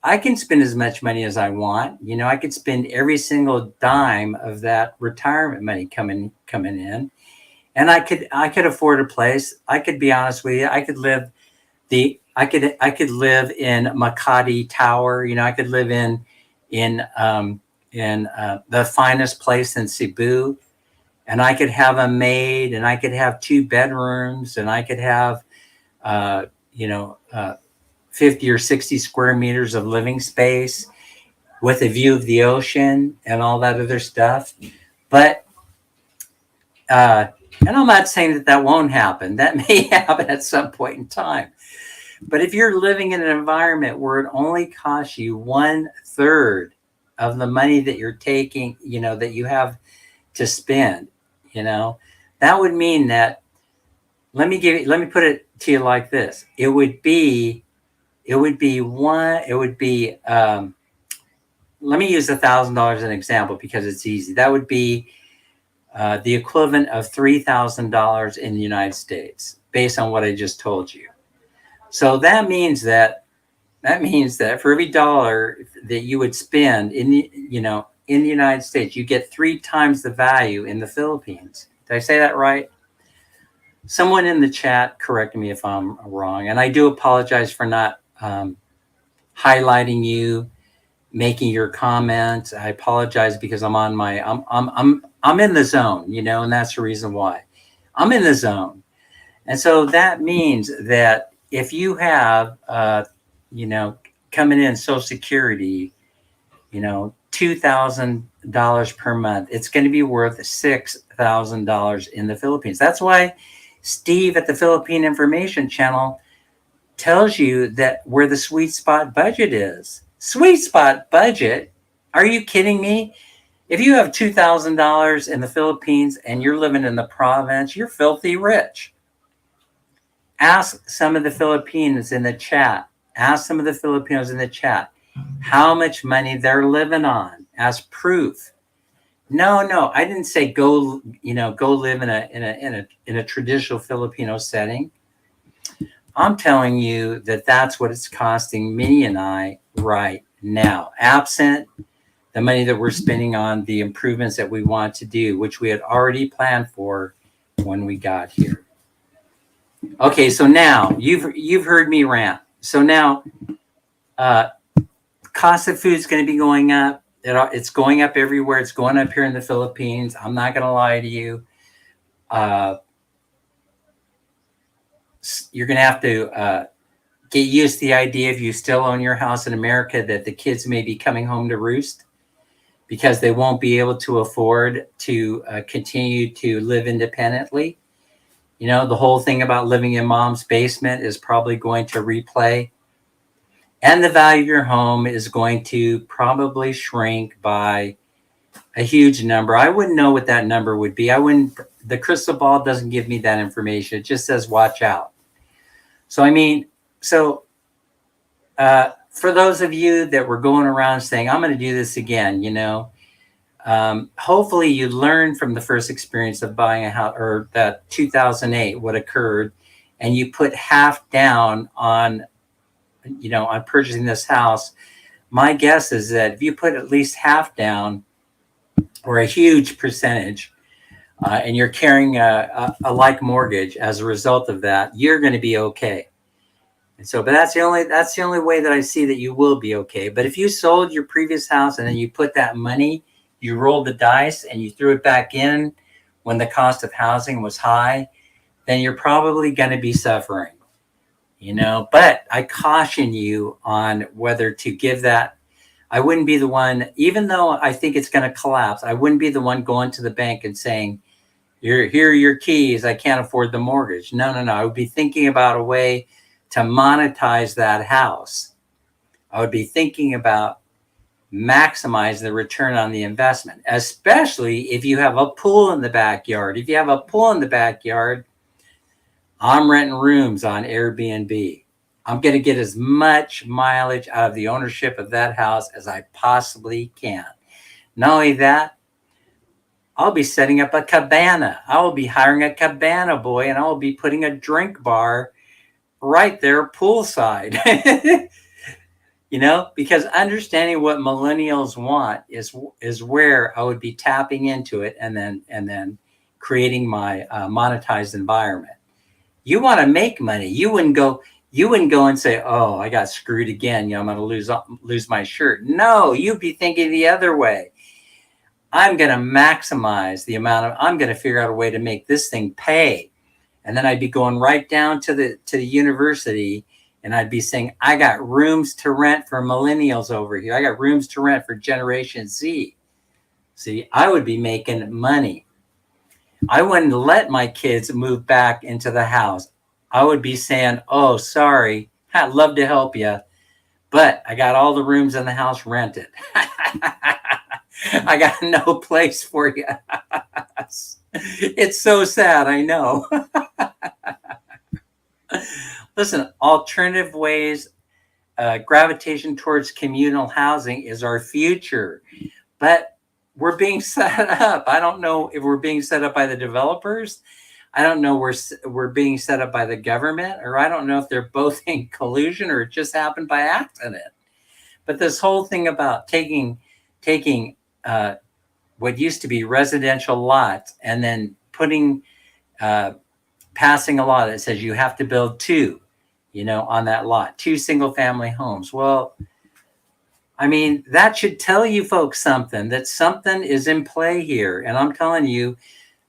I can spend as much money as I want. I could spend every single dime of that retirement money coming in, and I could afford a place. I could be honest with you. I could live in Makati Tower. I could live in the finest place in Cebu, and I could have a maid, and I could have 2 bedrooms, and I could have 50 or 60 square meters of living space with a view of the ocean and all that other stuff. But and I'm not saying that won't happen. That may happen at some point in time. But if you're living in an environment where it only costs you 1/3 of the money that you're taking, that you have to spend, that would mean that, let me put it to you like this. It would be, let me use $1,000 as an example because it's easy. That would be the equivalent of $3,000 in the United States, based on what I just told you. So that means that for every dollar that you would spend in the United States, you get 3 times the value in the Philippines. Did I say that right? Someone in the chat correct me if I'm wrong, and I do apologize for not highlighting you, making your comments. I apologize because I'm in the zone, and that's the reason why. I'm in the zone. And so that means that if you have coming in Social Security, $2,000 per month, it's going to be worth $6,000 in the Philippines. That's why Steve at the Philippine Information Channel tells you that where the sweet spot budget is. Sweet spot budget? Are you kidding me? If you have $2,000 in the Philippines and you're living in the province, you're filthy rich. Ask some of the Filipinos in the chat. How much money they're living on as proof No, I didn't say go, go live in a traditional Filipino setting. I'm telling you that that's what it's costing Minnie and I right now, absent the money that we're spending on the improvements that we want to do, which we had already planned for when we got here. Okay, so now you've heard me rant. So now, cost of food is going to be going up. It's going up everywhere. It's going up here in the Philippines. I'm not going to lie to you. You're going to have to get used to the idea, if you still own your house in America, that the kids may be coming home to roost because they won't be able to afford to continue to live independently. The whole thing about living in mom's basement is probably going to replay. And the value of your home is going to probably shrink by a huge number. I wouldn't know what that number would be. The crystal ball doesn't give me that information. It just says, watch out. So, for those of you that were going around saying, I'm going to do this again, hopefully you learned from the first experience of buying a house, or that 2008, what occurred, and you put half down on purchasing this house. My guess is that if you put at least half down, or a huge percentage, and you're carrying a like mortgage as a result of that, you're going to be okay. And so, but that's the only way that I see that you will be okay. But if you sold your previous house and then you put that money, you rolled the dice and you threw it back in when the cost of housing was high, then you're probably going to be suffering. But I caution you on whether to give that. I wouldn't be the one, even though I think it's going to collapse, I wouldn't be the one going to the bank and saying, here are your keys, I can't afford the mortgage. No. I would be thinking about a way to monetize that house. I would be thinking about maximizing the return on the investment, especially if you have a pool in the backyard. If you have a pool in the backyard, I'm renting rooms on Airbnb. I'm going to get as much mileage out of the ownership of that house as I possibly can. Not only that, I'll be setting up a cabana. I will be hiring a cabana boy, and I will be putting a drink bar right there poolside. Because understanding what millennials want is where I would be tapping into it, and then creating my monetized environment. You want to make money. You wouldn't go and say, oh, I got screwed again. I'm going to lose my shirt. No, you'd be thinking the other way. I'm going to maximize I'm going to figure out a way to make this thing pay. And then I'd be going right down to the university, and I'd be saying, I got rooms to rent for millennials over here. I got rooms to rent for Generation Z. See, I would be making money. I wouldn't let my kids move back into the house. I would be saying, oh, sorry, I'd love to help you, but I got all the rooms in the house rented. I got no place for you. It's so sad, I know. Listen, alternative ways, gravitation towards communal housing is our future, but we're being set up. I don't know if we're being set up by the developers. I don't know we're being set up by the government, or I don't know if they're both in collusion or it just happened by accident. But this whole thing about taking what used to be residential lots and then passing a law that says you have to build two, on that lot, 2 single-family homes. Well, that should tell you folks that something is in play here. And I'm telling you,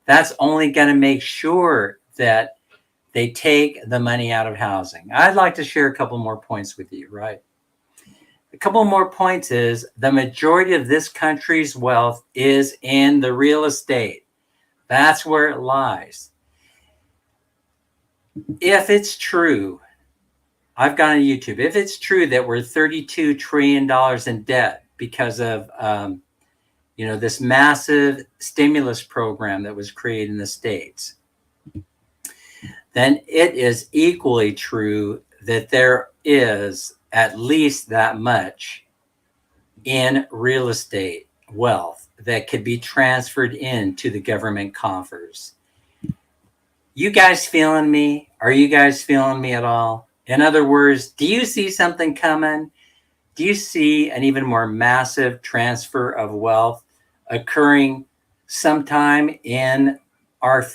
that's only going to make sure that they take the money out of housing. I'd like to share a couple more points with you, right? A couple more points is the majority of this country's wealth is in the real estate. That's where it lies. If it's true, I've gone to YouTube. If it's true that we're $32 trillion in debt because of, this massive stimulus program that was created in the States, then it is equally true that there is at least that much in real estate wealth that could be transferred into the government coffers. You guys feeling me? Are you guys feeling me at all? In other words, do you see something coming? Do you see an even more massive transfer of wealth occurring sometime in our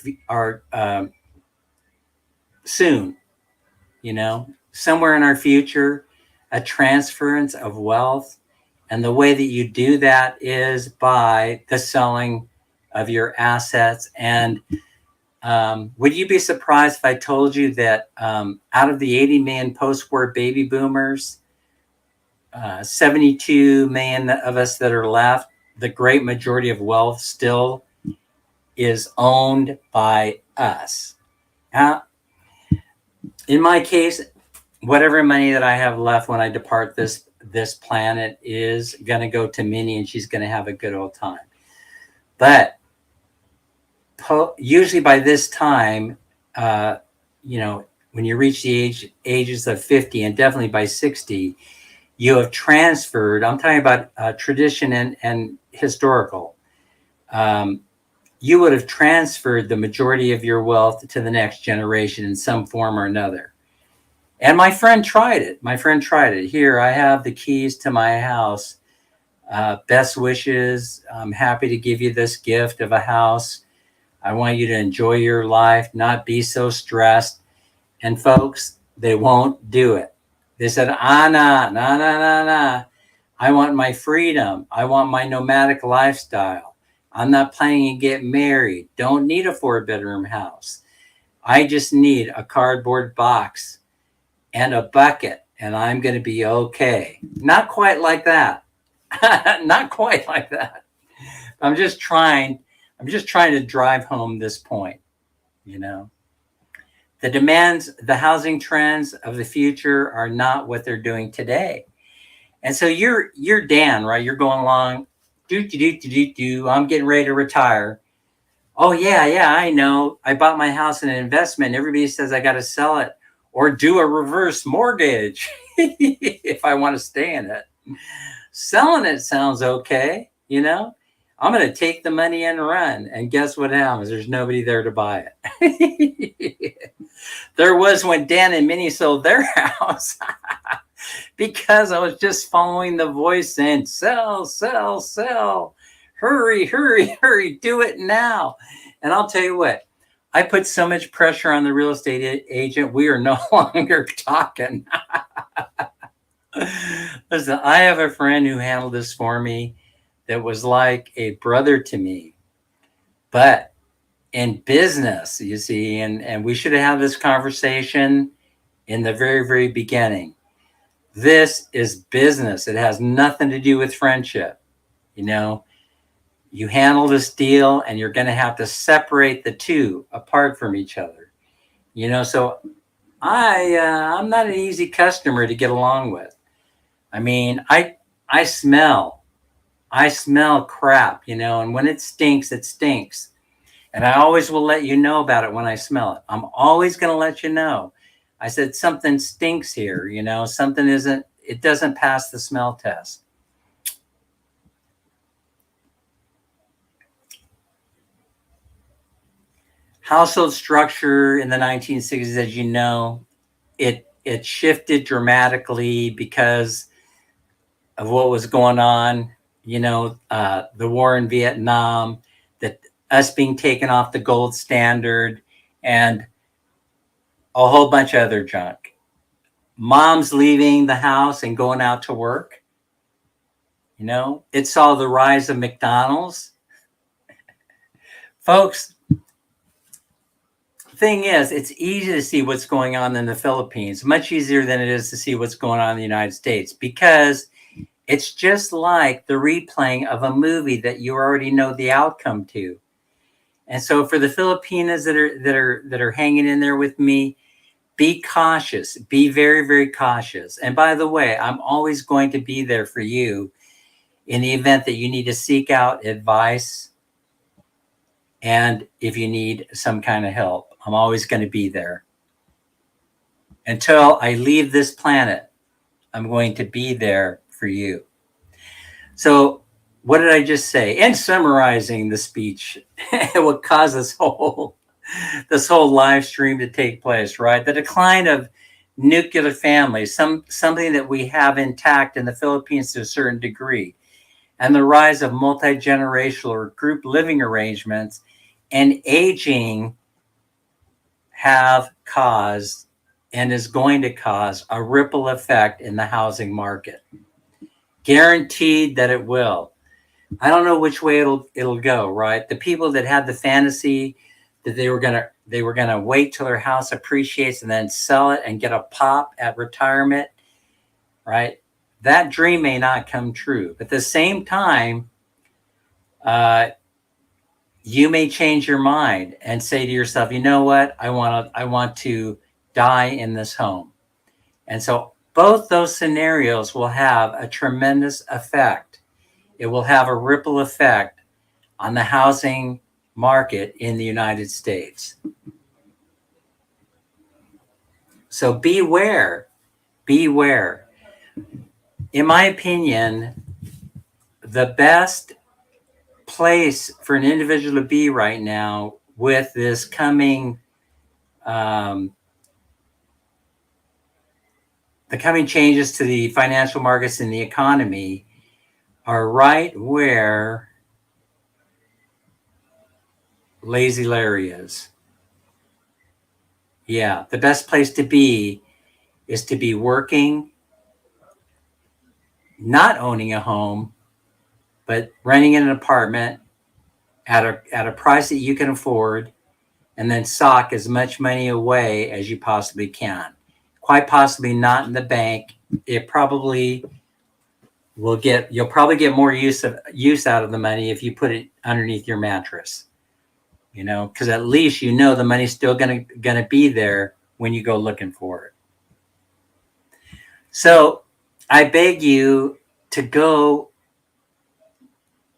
soon? Somewhere in our future, a transference of wealth. And the way that you do that is by the selling of your assets. And would you be surprised if I told you that out of the 80 million post-war baby boomers, 72 million of us that are left, the great majority of wealth still is owned by us. In my case, whatever money that I have left when I depart this planet is going to go to Minnie, and she's going to have a good old time. But usually by this time, when you reach the ages of 50 and definitely by 60, you have transferred. I'm talking about tradition and historical. You would have transferred the majority of your wealth to the next generation in some form or another. And my friend tried it. Here, I have the keys to my house. Best wishes. I'm happy to give you this gift of a house. I want you to enjoy your life, not be so stressed. And folks, they won't do it. They said, nah. I want my freedom. I want my nomadic lifestyle. I'm not planning to get married. Don't need a 4-bedroom house. I just need a cardboard box and a bucket, and I'm going to be okay. Not quite like that. Not quite like that. I'm just trying to drive home this point, The demands, the housing trends of the future are not what they're doing today. And so you're Dan, right? You're going along, I'm getting ready to retire. Oh, yeah, I know. I bought my house in an investment. Everybody says I got to sell it or do a reverse mortgage if I want to stay in it. Selling it sounds okay, I'm going to take the money and run. And guess what happens? There's nobody there to buy it. There was when Dan and Minnie sold their house because I was just following the voice saying, sell, sell, sell. Hurry, hurry, hurry. Do it now. And I'll tell you what, I put so much pressure on the real estate agent. We are no longer talking. Listen, I have a friend who handled this for me that was like a brother to me. But in business, you see, and we should have had this conversation in the very, very beginning. This is business. It has nothing to do with friendship. You handle this deal and you're going to have to separate the two apart from each other. So I'm not an easy customer to get along with. I mean, I smell crap, and when it stinks, it stinks. And I always will let you know about it when I smell it. I'm always going to let you know. I said, something stinks here, it doesn't pass the smell test. Household structure in the 1960s, as you know, it shifted dramatically because of what was going on, the war in Vietnam, that us being taken off the gold standard, and a whole bunch of other junk. Moms leaving the house and going out to work. It saw the rise of McDonald's. Folks, thing is, it's easy to see what's going on in the Philippines, much easier than it is to see what's going on in the United States, because it's just like the replaying of a movie that you already know the outcome to. And so for the Filipinas that are hanging in there with me, be cautious, be very, very cautious. And by the way, I'm always going to be there for you in the event that you need to seek out advice. And if you need some kind of help, I'm always going to be there. Until I leave this planet, I'm going to be there for you. So what did I just say? In summarizing the speech, what caused this whole live stream to take place, right? The decline of nuclear families, something that we have intact in the Philippines to a certain degree, and the rise of multi-generational or group living arrangements and aging have caused and is going to cause a ripple effect in the housing market. Guaranteed that it will. I don't know which way it'll go, right? The people that had the fantasy that they were gonna wait till their house appreciates and then sell it and get a pop at retirement, right? That dream may not come true. But at the same time, you may change your mind and say to yourself, you know what? I want to die in this home. And so both those scenarios will have a tremendous effect. It will have a ripple effect on the housing market in the United States. So beware. In my opinion, the best place for an individual to be right now with this coming the coming changes to the financial markets and the economy are right where Lazy Larry is. Yeah, the best place to be is to be working, not owning a home, but renting an apartment at a price that you can afford, and then sock as much money away as you possibly can. Quite possibly not in the bank. It probably you'll probably get more use out of the money if you put it underneath your mattress. You know, because at least you know the money's still gonna be there when you go looking for it. So I beg you to go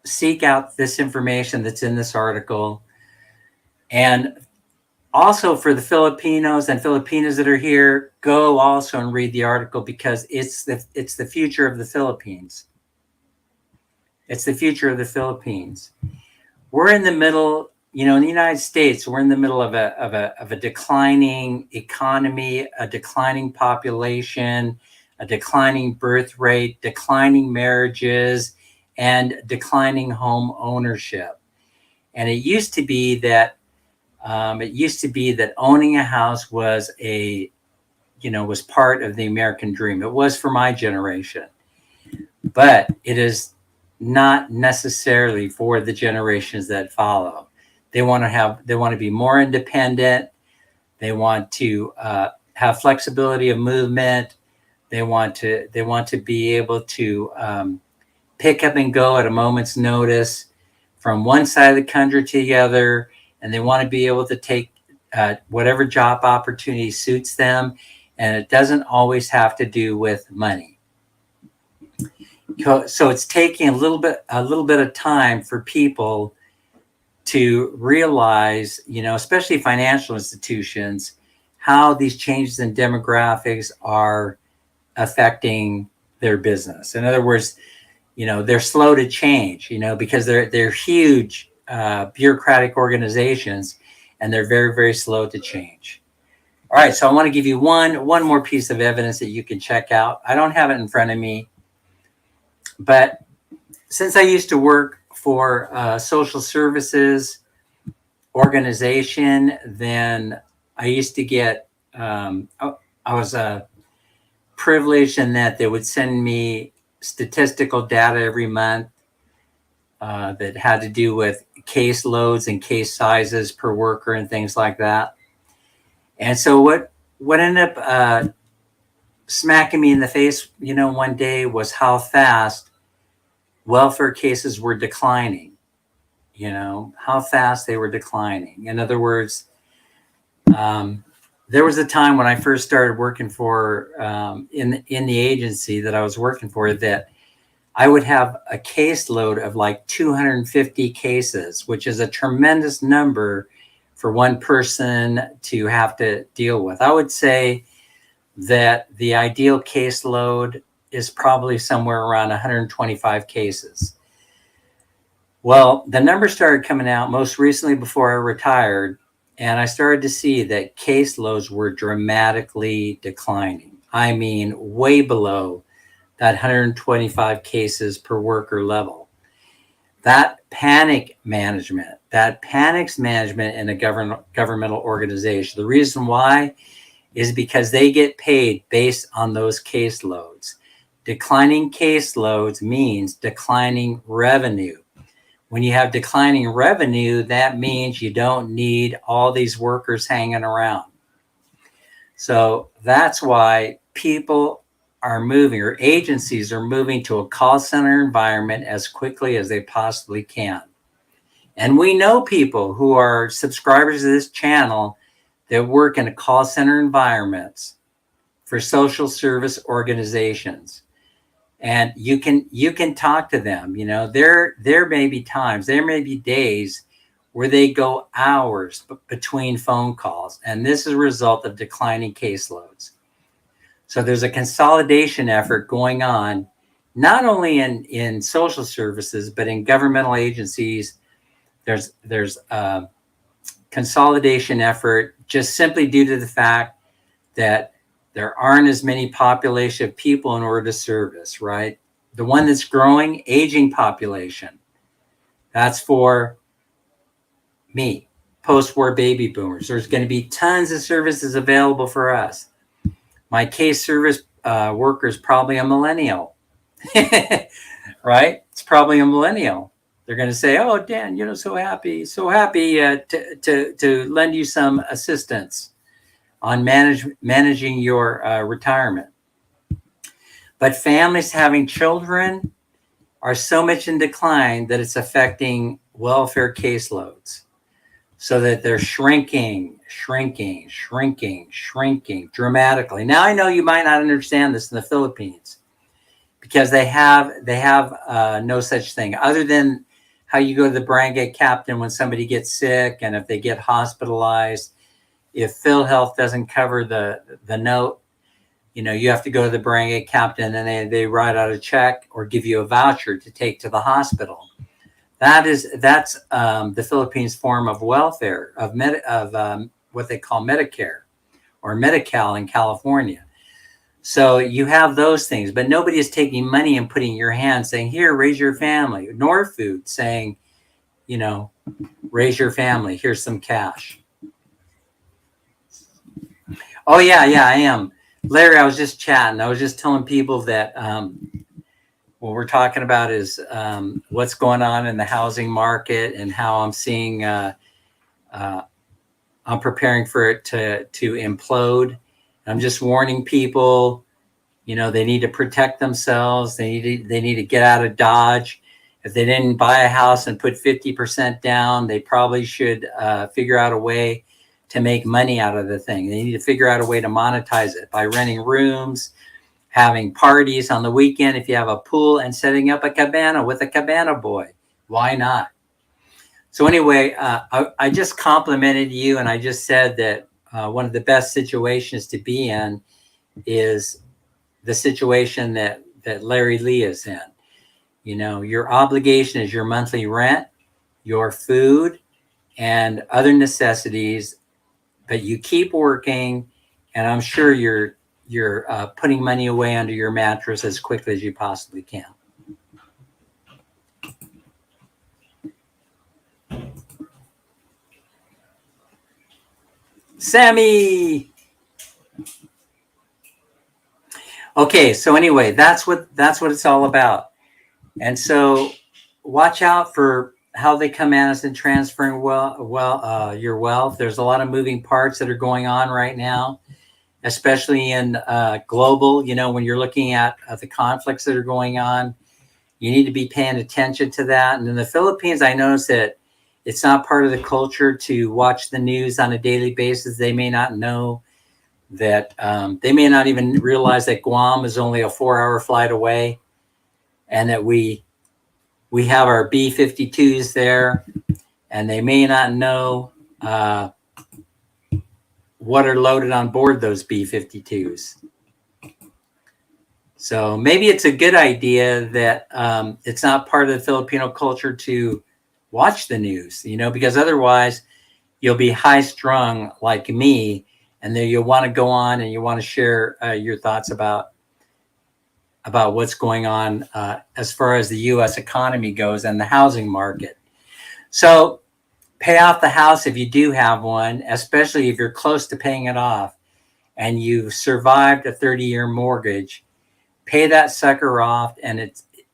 seek out this information that's in this article. And also for the Filipinos and Filipinas that are here, go also and read the article, because it's the future of the Philippines. It's the future of the Philippines. We're in the middle, you know, in the United States, we're in the middle of a declining economy, a declining population, a declining birth rate, declining marriages, and declining home ownership. And it used to be that owning a house was was part of the American dream. It was for my generation, but it is not necessarily for the generations that follow. They want to be more independent. They want to have flexibility of movement. They want to be able to pick up and go at a moment's notice from one side of the country to the other, and they want to be able to take whatever job opportunity suits them, and it doesn't always have to do with money. So it's taking a little bit of time for people to realize, especially financial institutions, how these changes in demographics are affecting their business. In other words, they're slow to change, because they're huge bureaucratic organizations, and they're very, very slow to change. All right, so I want to give you one more piece of evidence that you can check out. I don't have it in front of me, but since I used to work for a social services organization, then I used to get, I was privileged in that they would send me statistical data every month that had to do with case loads and case sizes per worker and things like that. And so what ended up smacking me in the face, one day, was how fast welfare cases were declining. How fast they were declining. In other words, there was a time when I first started working for in the agency that I was working for, that I would have a caseload of like 250 cases, which is a tremendous number for one person to have to deal with. I would say that the ideal caseload is probably somewhere around 125 cases. Well, the numbers started coming out most recently before I retired, and I started to see that caseloads were dramatically declining. I mean, way below that 125 cases per worker level. That panics management in a governmental organization. The reason why is because they get paid based on those caseloads. Declining caseloads means declining revenue. When you have declining revenue, that means you don't need all these workers hanging around. So that's why people are moving, or agencies are moving to a call center environment as quickly as they possibly can. And we know people who are subscribers to this channel that work in a call center environments for social service organizations. And you can talk to them. There may be times, there may be days where they go hours between phone calls, and this is a result of declining caseloads. So there's a consolidation effort going on, not only in social services, but in governmental agencies. There's a consolidation effort just simply due to the fact that there aren't as many population of people in order to service, right? The one that's growing, aging population. That's for me, post-war baby boomers. There's going to be tons of services available for us. My case service worker is probably a millennial, right? It's probably a millennial. They're going to say, "Oh, Dan, so happy to lend you some assistance on managing your retirement." But families having children are so much in decline that it's affecting welfare caseloads, so that they're shrinking dramatically. Now, I know you might not understand this in the Philippines because they have no such thing other than how you go to the barangay captain when somebody gets sick, and if they get hospitalized. If PhilHealth doesn't cover the note, you have to go to the barangay captain, and they write out a check or give you a voucher to take to the hospital. That's the Philippines form of welfare, of what they call Medicare or Medi-Cal in California. So you have those things, but nobody is taking money and putting in your hand saying, "Here, raise your family." Nor food saying, "Raise your family. Here's some cash." Oh yeah, I am. Larry, I was just chatting. I was just telling people that what we're talking about is what's going on in the housing market and how I'm seeing I'm preparing for it to implode. I'm just warning people, they need to protect themselves. They need to get out of Dodge. If they didn't buy a house and put 50% down, they probably should figure out a way to make money out of the thing. They need to figure out a way to monetize it by renting rooms, having parties on the weekend. If you have a pool, and setting up a cabana with a cabana boy, why not? So anyway, I just complimented you, and I just said that one of the best situations to be in is the situation that Larry Lee is in. Your obligation is your monthly rent, your food, and other necessities, but you keep working, and I'm sure you're putting money away under your mattress as quickly as you possibly can. Sammy. Okay, so anyway, that's what it's all about. And so watch out for how they come at us and transferring your wealth. There's a lot of moving parts that are going on right now, especially in global. When you're looking at the conflicts that are going on, you need to be paying attention to that. And in the Philippines, I noticed that it's not part of the culture to watch the news on a daily basis. They may not know that they may not even realize that Guam is only a 4-hour flight away, and that we have our B-52s there, and they may not know what are loaded on board those B-52s. So maybe it's a good idea that it's not part of the Filipino culture to watch the news, because otherwise you'll be high strung like me, and then you'll want to go on and you want to share your thoughts about what's going on as far as the U.S. economy goes and the housing market. So pay off the house if you do have one, especially if you're close to paying it off and you've survived a 30-year mortgage. Pay that sucker off, and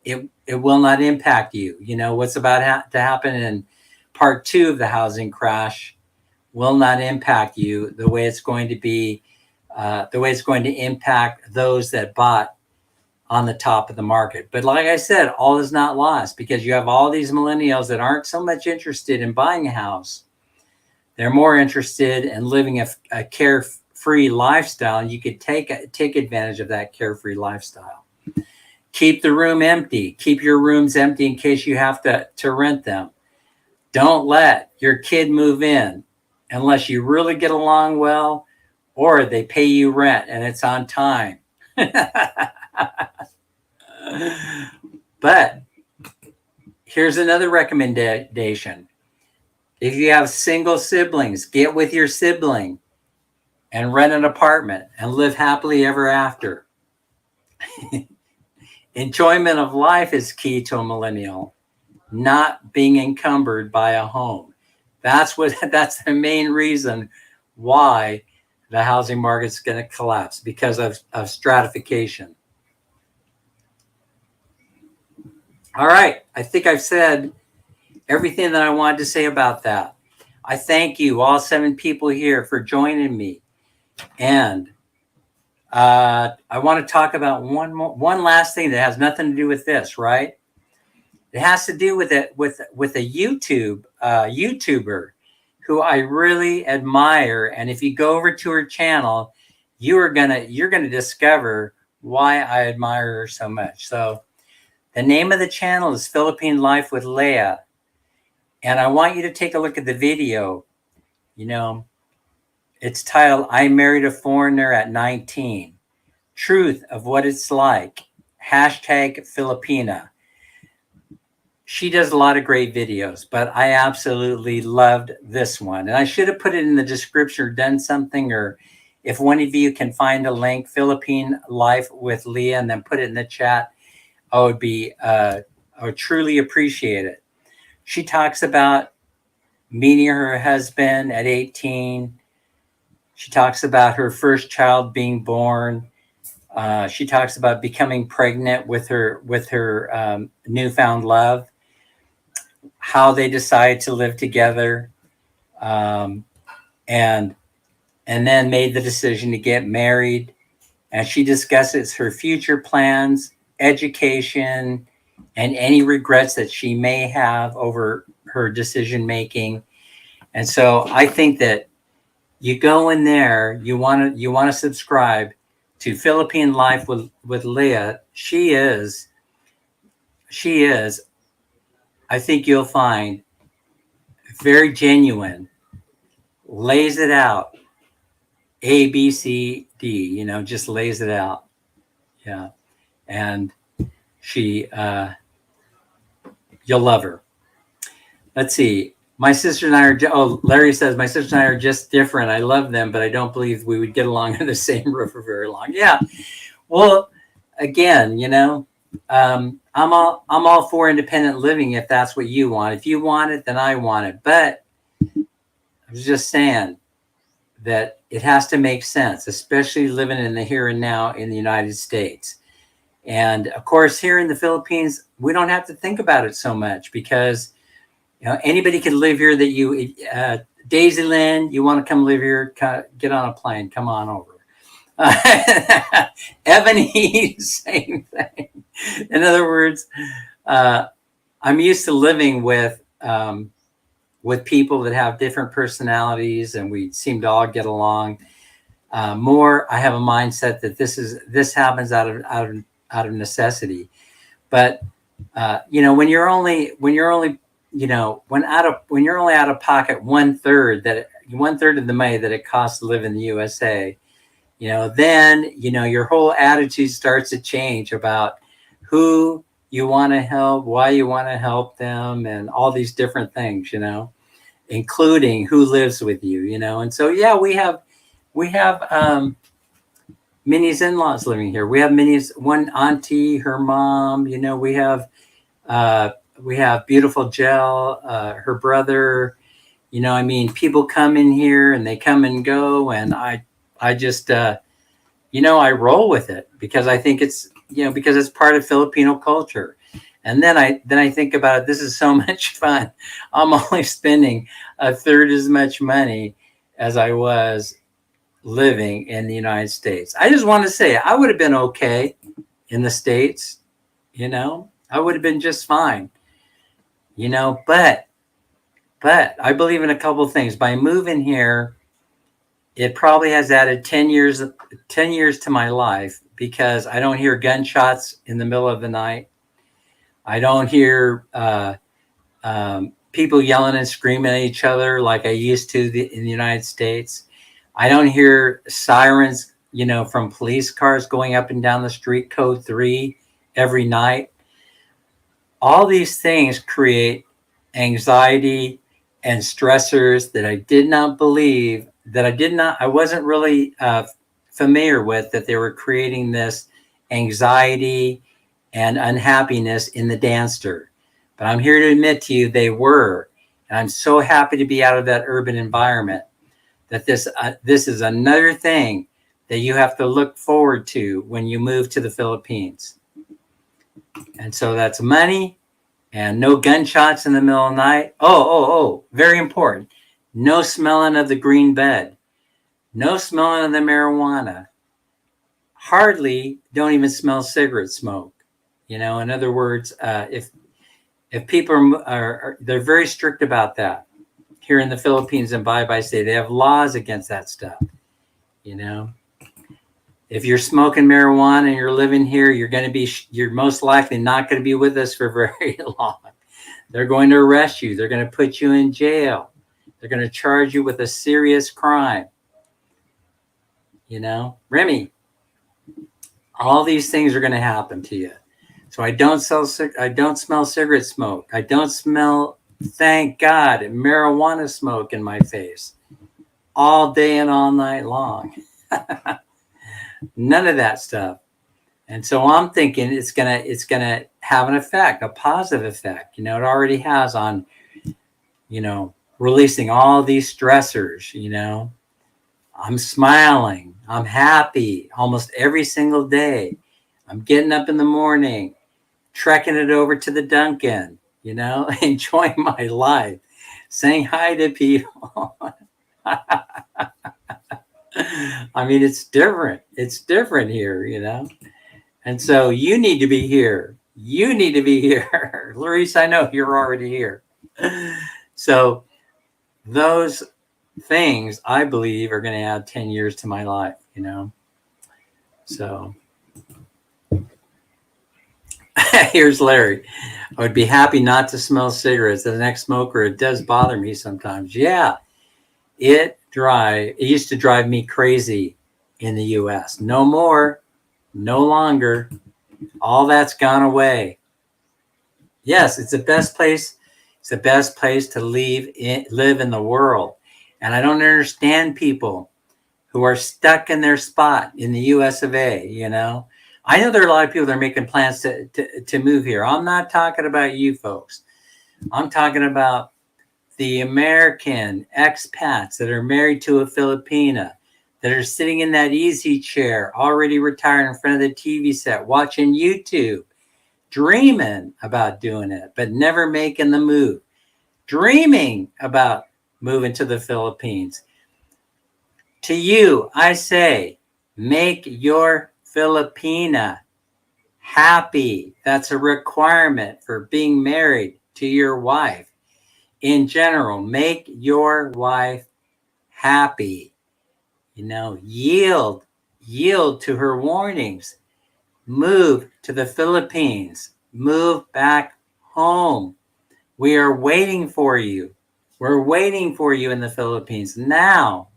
it will not impact you. What's about to happen in part 2 of the housing crash will not impact you the way it's going to be, the way it's going to impact those that bought on the top of the market. But like I said, all is not lost, because you have all these millennials that aren't so much interested in buying a house. They're more interested in living a carefree lifestyle, and you could take advantage of that carefree lifestyle. Keep the room empty. Keep your rooms empty in case you have to rent them. Don't let your kid move in unless you really get along well, or they pay you rent and it's on time. But here's another recommendation. If you have single siblings, get with your sibling and rent an apartment and live happily ever after. Enjoyment of life is key to a millennial, not being encumbered by a home. That's the main reason why the housing market's going to collapse, because of stratification. All right, I think I've said everything that I wanted to say about that. I thank you, all 7 people here, for joining me. And I want to talk about one last thing that has nothing to do with this, right? It has to do with a YouTuber who I really admire. And if you go over to her channel, you're gonna discover why I admire her so much. So the name of the channel is Philippine Life with Leah. And I want you to take a look at the video. It's titled, I Married a Foreigner at 19. Truth of what it's like. #Filipina. She does a lot of great videos, but I absolutely loved this one. And I should have put it in the description or done something, or if one of you can find a link, Philippine Life with Leah, and then put it in the chat, I would truly appreciate it. She talks about meeting her husband at 18. She talks about her first child being born. She talks about becoming pregnant with her newfound love, how they decided to live together, and then made the decision to get married. And she discusses her future plans, education, and any regrets that she may have over her decision making. And so I think that you go in there, you want to subscribe to Philippine Life with Leah. She is, I think you'll find, very genuine, lays it out, A, B, C, D, just lays it out. Yeah. And she, you'll love her. Let's see. My sister and I are, Larry says, my sister and I are just different. I love them, but I don't believe we would get along under the same roof for very long. Yeah. Well, again, I'm all for independent living if that's what you want. If you want it, then I want it. But I was just saying that it has to make sense, especially living in the here and now in the United States. And of course, here in the Philippines, we don't have to think about it so much, because anybody can live here that you, Daisy Lynn, you want to come live here, get on a plane, come on over. Ebony, same thing. In other words, I'm used to living with people that have different personalities, and we seem to all get along. More, I have a mindset that this happens out of necessity. But when you're only out of pocket one third of the money that it costs to live in the USA, then your whole attitude starts to change about who you want to help, why you want to help them, and all these different things, including who lives with you, And so, yeah, we have Minnie's in-laws living here. We have Minnie's one auntie, her mom, uh, we have beautiful Jill, her brother, I mean, people come in here and they come and go. And I just, I roll with it because I think it's, because it's part of Filipino culture. And then I think about it. This is so much fun. I'm only spending a third as much money as I was living in the United States. I just want to say I would have been okay in the States, I would have been just fine, but I believe in a couple of things. By moving here, it probably has added 10 years to my life because I don't hear gunshots in the middle of the night. I don't hear people yelling and screaming at each other like I used to in the United States. I don't hear sirens, from police cars going up and down the street, code 3 every night. All these things create anxiety and stressors that I did not believe, I wasn't really familiar with, that they were creating this anxiety and unhappiness in the Danster. But I'm here to admit to you they were. And I'm so happy to be out of that urban environment, that this is another thing that you have to look forward to when you move to the Philippines. And so that's money and no gunshots in the middle of the night. Oh, very important. No smelling of the green bed. No smelling of the marijuana. Hardly don't even smell cigarette smoke. In other words, if people they're very strict about that. Here in the Philippines and Bye State, they have laws against that stuff. If you're smoking marijuana and you're living here, you're most likely not going to be with us for very long. They're going to arrest you. They're going to put you in jail. They're going to charge you with a serious crime. Remy, all these things are going to happen to you. So I don't smell cigarette smoke. I don't smell, thank God, marijuana smoke in my face all day and all night long. None of that stuff. And so I'm thinking it's gonna have an effect, a positive effect. It already has on, releasing all these stressors. I'm smiling. I'm happy almost every single day. I'm getting up in the morning, trekking it over to the Dunkin', enjoying my life, saying hi to people. I mean, it's different. It's different here. And so you need to be here. You need to be here. Larice, I know you're already here. So those things, I believe, are going to add 10 years to my life, So here's Larry. I would be happy not to smell cigarettes. As an ex-smoker, it does bother me sometimes. Yeah, it used to drive me crazy in the U.S. No more, no longer. All that's gone away. Yes, it's the best place. It's the best place to live in the world. And I don't understand people who are stuck in their spot in the U.S. of A. I know there are a lot of people that are making plans to move here. I'm not talking about you folks. I'm talking about the American expats that are married to a Filipina, that are sitting in that easy chair, already retired in front of the TV set, watching YouTube, dreaming about doing it, but never making the move, dreaming about moving to the Philippines. To you, I say, make your Filipina happy. That's a requirement for being married to your wife. In general, make your wife happy. Yield to her warnings. Move to the Philippines. Move back home. We are waiting for you. We're waiting for you in the Philippines now.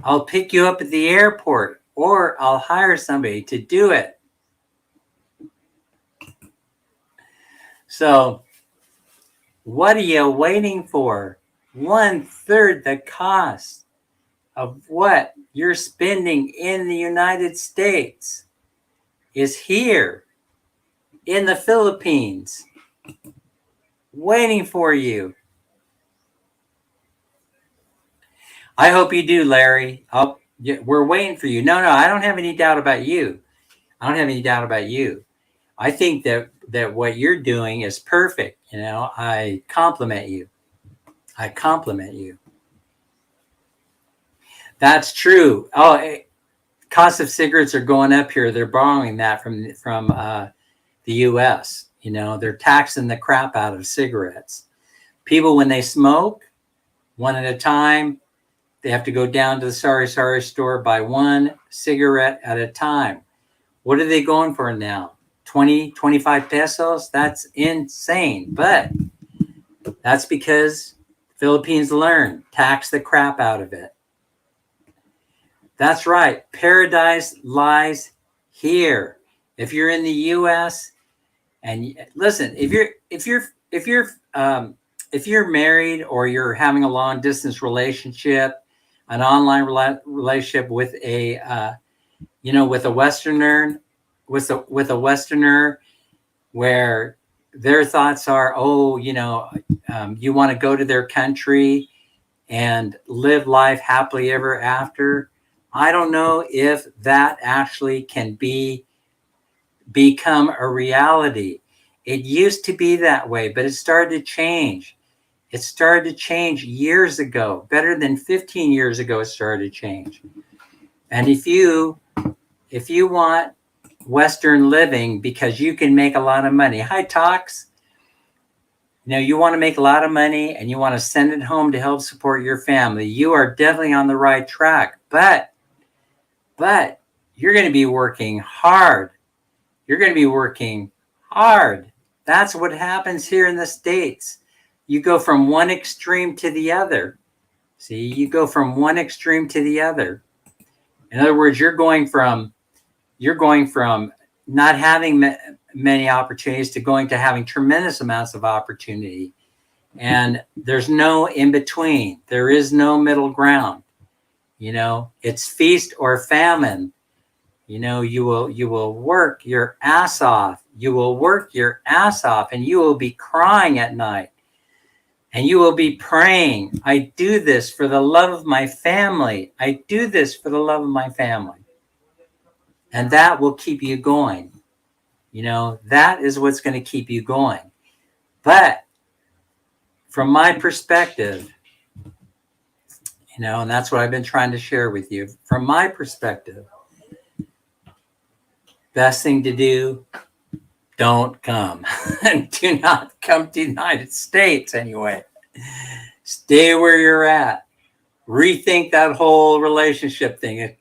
I'll pick you up at the airport, or I'll hire somebody to do it. So what are you waiting for? 1/3 the cost of what you're spending in the United States is here in the Philippines, waiting for you. I hope you do, Larry. We're waiting for you. No, I don't have any doubt about you. I don't have any doubt about you. I think that what you're doing is perfect. I compliment you. I compliment you. That's true. Oh, cost of cigarettes are going up here. They're borrowing that from the U.S. They're taxing the crap out of cigarettes. People, when they smoke, one at a time, they have to go down to the Sari store, buy one cigarette at a time. What are they going for now? 20, 25 pesos? That's insane. But that's because Philippines learn, tax the crap out of it. That's right. Paradise lies here. If you're in the U.S. and listen, if you're married or you're having a long distance relationship, an online relationship with a with a Westerner, with a Westerner, where their thoughts are, you want to go to their country and live life happily ever after. I don't know if that actually can become a reality. It used to be that way, but it started to change. It started to change years ago. Better than 15 years ago, it started to change. And if you want Western living because you can make a lot of money, hi Tox, you want to make a lot of money and you want to send it home to help support your family, you are definitely on the right track. But you're going to be working hard. You're going to be working hard. That's what happens here in the States. You go from one extreme to the other. See, you go from one extreme to the other. In other words, you're going from not having many opportunities to going to having tremendous amounts of opportunity. And there's no in between. There is no middle ground. It's feast or famine. You will work your ass off. You will work your ass off and you will be crying at night. And you will be praying, I do this for the love of my family. I do this for the love of my family. And that will keep you going. That is what's going to keep you going. But from my perspective, and that's what I've been trying to share with you. From my perspective, best thing to do, don't come. Do not come to the United States anyway. Stay where you're at. Rethink that whole relationship thing,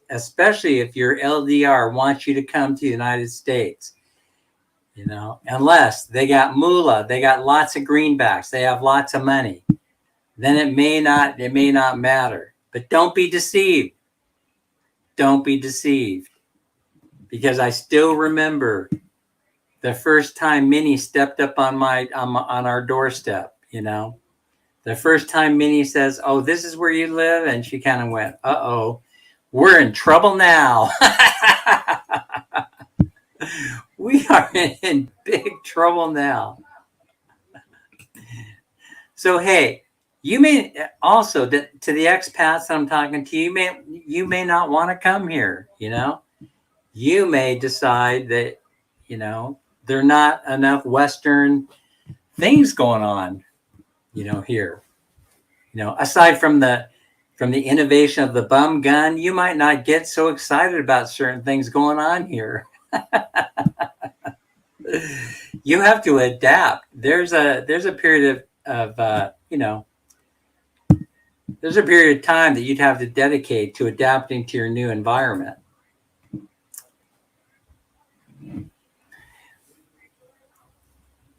especially if your LDR wants you to come to the United States. Unless they got moolah, they got lots of greenbacks, they have lots of money, then it may not matter. But don't be deceived. Don't be deceived. Because I still remember the first time Minnie stepped up on our doorstep, The first time Minnie says, "Oh, this is where you live," and she kind of went, "Uh-oh, we're in trouble now." We are in big trouble now. So, hey, you may also, to the expats I'm talking to, you may not want to come here, You may decide that, there are not enough Western things going on, here. Aside from the innovation of the bum gun, you might not get so excited about certain things going on here. You have to adapt. There's a period of there's a period of time that you'd have to dedicate to adapting to your new environment.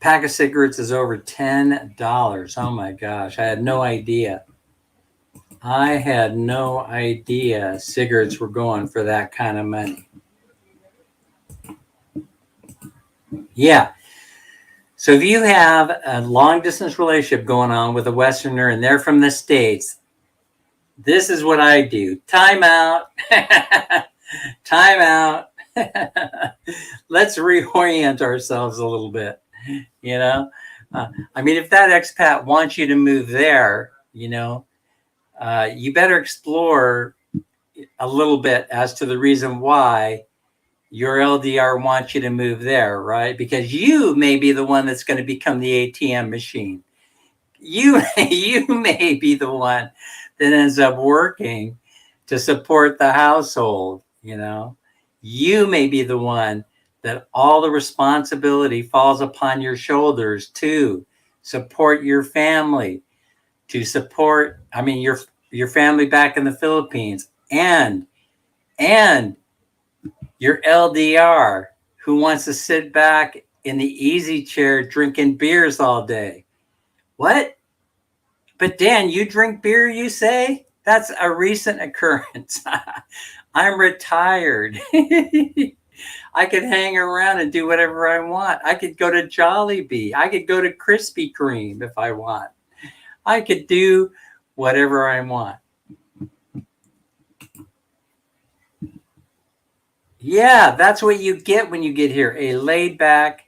Pack of cigarettes is over $10. Oh my gosh, I had no idea. I had no idea cigarettes were going for that kind of money. Yeah. So if you have a long distance relationship going on with a Westerner and they're from the States, this is what I do. Time out. Time out. Let's reorient ourselves a little bit, you know? I mean, if that expat wants you to move there, you know, you better explore a little bit as to the reason why your LDR wants you to move there, right? Because you may be the one that's going to become the ATM machine. You may be the one that ends up working to support the household, you know. You may be the one that all the responsibility falls upon your shoulders to support your family, to support, I mean, your family back in the Philippines, and your LDR who wants to sit back in the easy chair drinking beers all day. What? But Dan, you drink beer, you say? That's a recent occurrence. I'm retired. I could hang around and do whatever I want. I could go to Jollibee. I could go to Krispy Kreme if I want. I could do whatever I want. Yeah, that's what you get when you get here, a laid back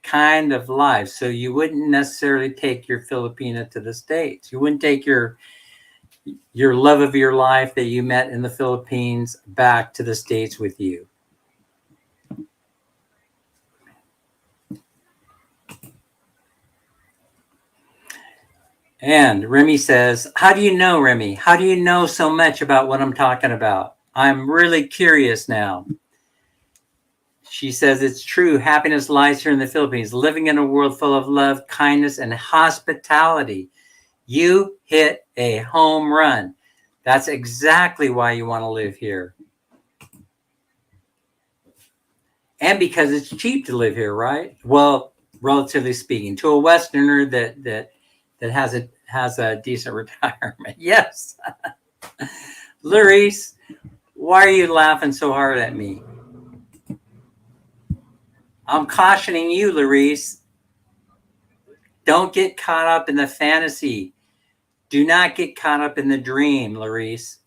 kind of life. So you wouldn't necessarily take your Filipina to the States. You wouldn't take your love of your life that you met in the Philippines back to the States with you. And Remy says, how do you know, Remy? How do you know so much about what I'm talking about? I'm really curious now. She says, it's true. Happiness lies here in the Philippines, living in a world full of love, kindness, and hospitality. You hit a home run. That's exactly why you want to live here. And because it's cheap to live here, right? Well, relatively speaking, to a Westerner that has a decent retirement. Yes. Larice, why are you laughing so hard at me? I'm cautioning you, Larice. Don't get caught up in the fantasy. Do not get caught up in the dream, Larice.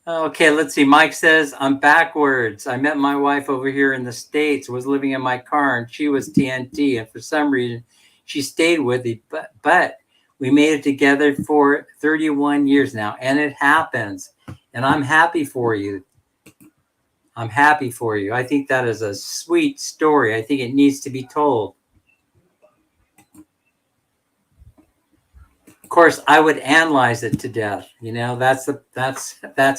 Okay, let's see. Mike says, I'm backwards. I met my wife over here in the States, was living in my car, and she was TNT. And for some reason, she stayed with me. But we made it together for 31 years now, and it happens. And I'm happy for you. I'm happy for you. I think that is a sweet story. I think it needs to be told. Of course, I would analyze it to death. You know, that's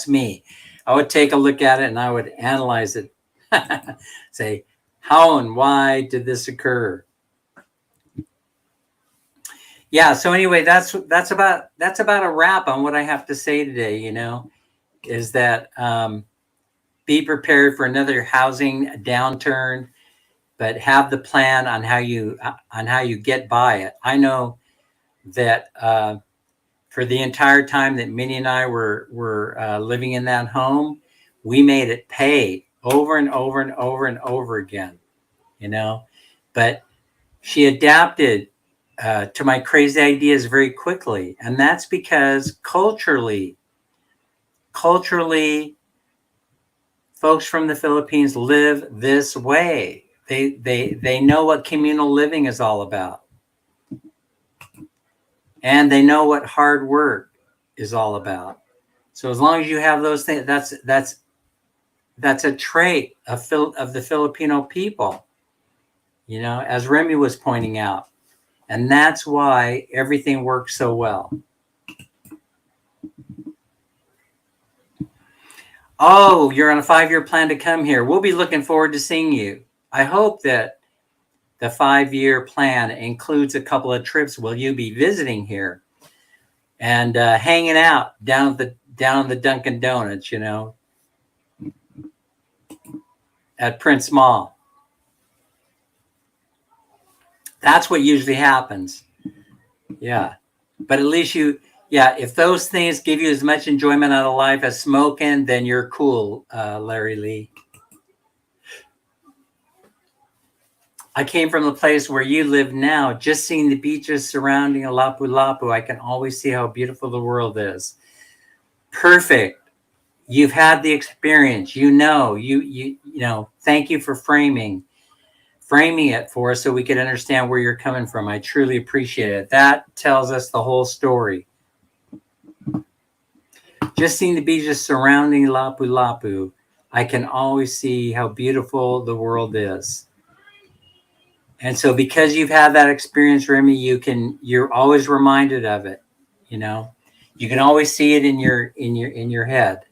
me. I would take a look at it and I would analyze it. Say, how and why did this occur? Yeah. So anyway, that's about a wrap on what I have to say today. You know, is that be prepared for another housing downturn, but have the plan on how you get by it. I know that for the entire time that Minnie and I were living in that home, we made it pay over and over and over and over again, you know. But she adapted to my crazy ideas very quickly, and that's because culturally, folks from the Philippines live this way. They know what communal living is all about. And they know what hard work is all about. So as long as you have those things, that's a trait of the Filipino people, you know, as Remy was pointing out. And that's why everything works so well. Oh, you're on a 5-year plan to come here. We'll be looking forward to seeing you. I hope that the 5-year plan includes a couple of trips where you'll be visiting here and hanging out down at the Dunkin' Donuts, you know, at Prince Mall. That's what usually happens. Yeah. But at least if those things give you as much enjoyment out of life as smoking, then you're cool, Larry Lee. I came from the place where you live now. Just seeing the beaches surrounding Lapu-Lapu, I can always see how beautiful the world is. Perfect. You've had the experience. You know. Thank you for framing it for us so we can understand where you're coming from. I truly appreciate it. That tells us the whole story. Just seeing the beaches surrounding Lapu-Lapu, I can always see how beautiful the world is. And so because you've had that experience, Remy, you're always reminded of it. You can always see it in your head.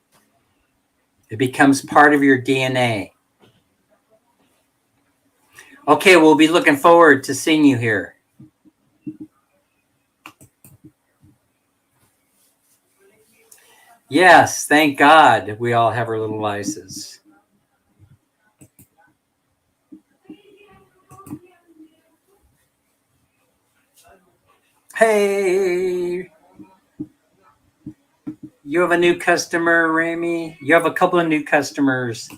It becomes part of your DNA. Okay, we'll be looking forward to seeing you here. Yes, thank God we all have our little vices. Hey, you have a new customer, Remy. You have a couple of new customers.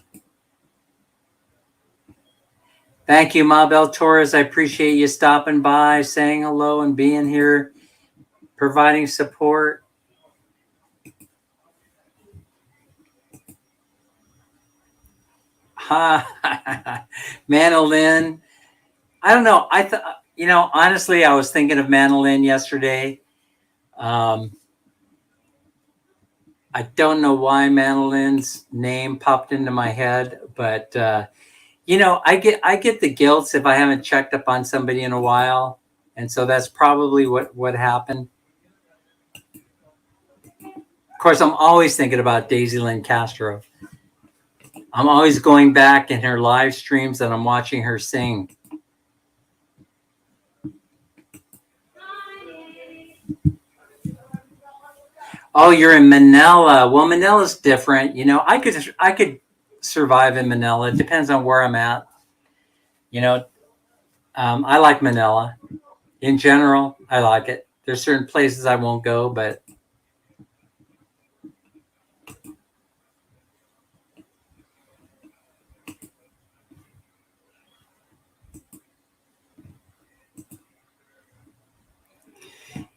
Thank you, Mabel Torres. I appreciate you stopping by, saying hello, and being here, providing support. Ha, Manolin. I don't know. Honestly, I was thinking of Manolin yesterday. I don't know why Manolin's name popped into my head, but I get the guilt if I haven't checked up on somebody in a while, and so that's probably what happened. Of course, I'm always thinking about Daisy Lynn Castro. I'm always going back in her live streams and I'm watching her sing. Oh, you're in Manila. Well, Manila's different. I could survive in Manila. It depends on where I'm at. I like Manila. In general, I like it. There's certain places I won't go, but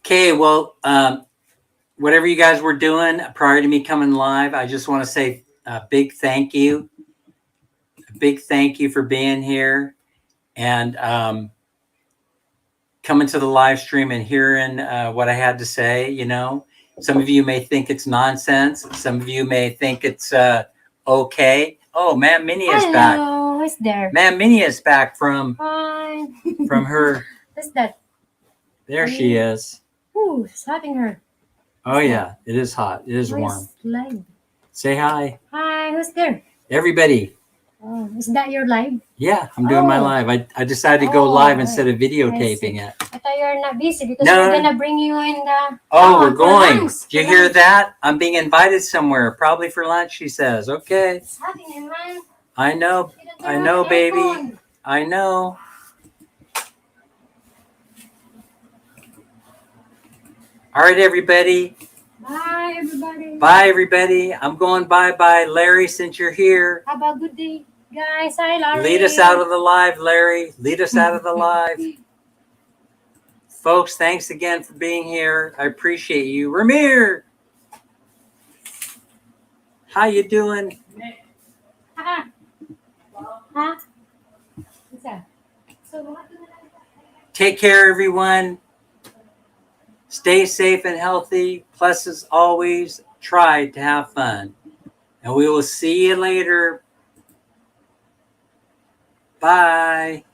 okay. Well, whatever you guys were doing prior to me coming live, I just want to say a big thank you. A big thank you for being here and coming to the live stream and hearing what I had to say. Some of you may think it's nonsense. Some of you may think it's okay. Oh, Ma'am Minnie is back. Hello, who's there? Ma'am Minnie is back from Hi. from her. Who's that? There she is. Ooh, it's hot in her. Oh yeah, it is hot. It is warm. Live. Say hi. Hi, who's there? Everybody. Oh, is that your live? Yeah, I'm doing my live. I decided to go live instead of videotaping it. I thought you're not busy because we're gonna bring you in the. Oh, we're going. Lunch. Did you hear that? I'm being invited somewhere, probably for lunch. She says, "Okay." It's happening, man. I know. I know, baby. I know. All right, everybody. Bye, everybody. Bye, everybody. I'm going bye-bye. Larry, since you're here. Have a good day, guys. Hi, Larry. Lead us out of the live, Larry. Lead us out of the live. Folks, thanks again for being here. I appreciate you. Ramir, how you doing? Huh? What's that? Take care, everyone. Stay safe and healthy. Plus, as always, try to have fun. And we will see you later. Bye.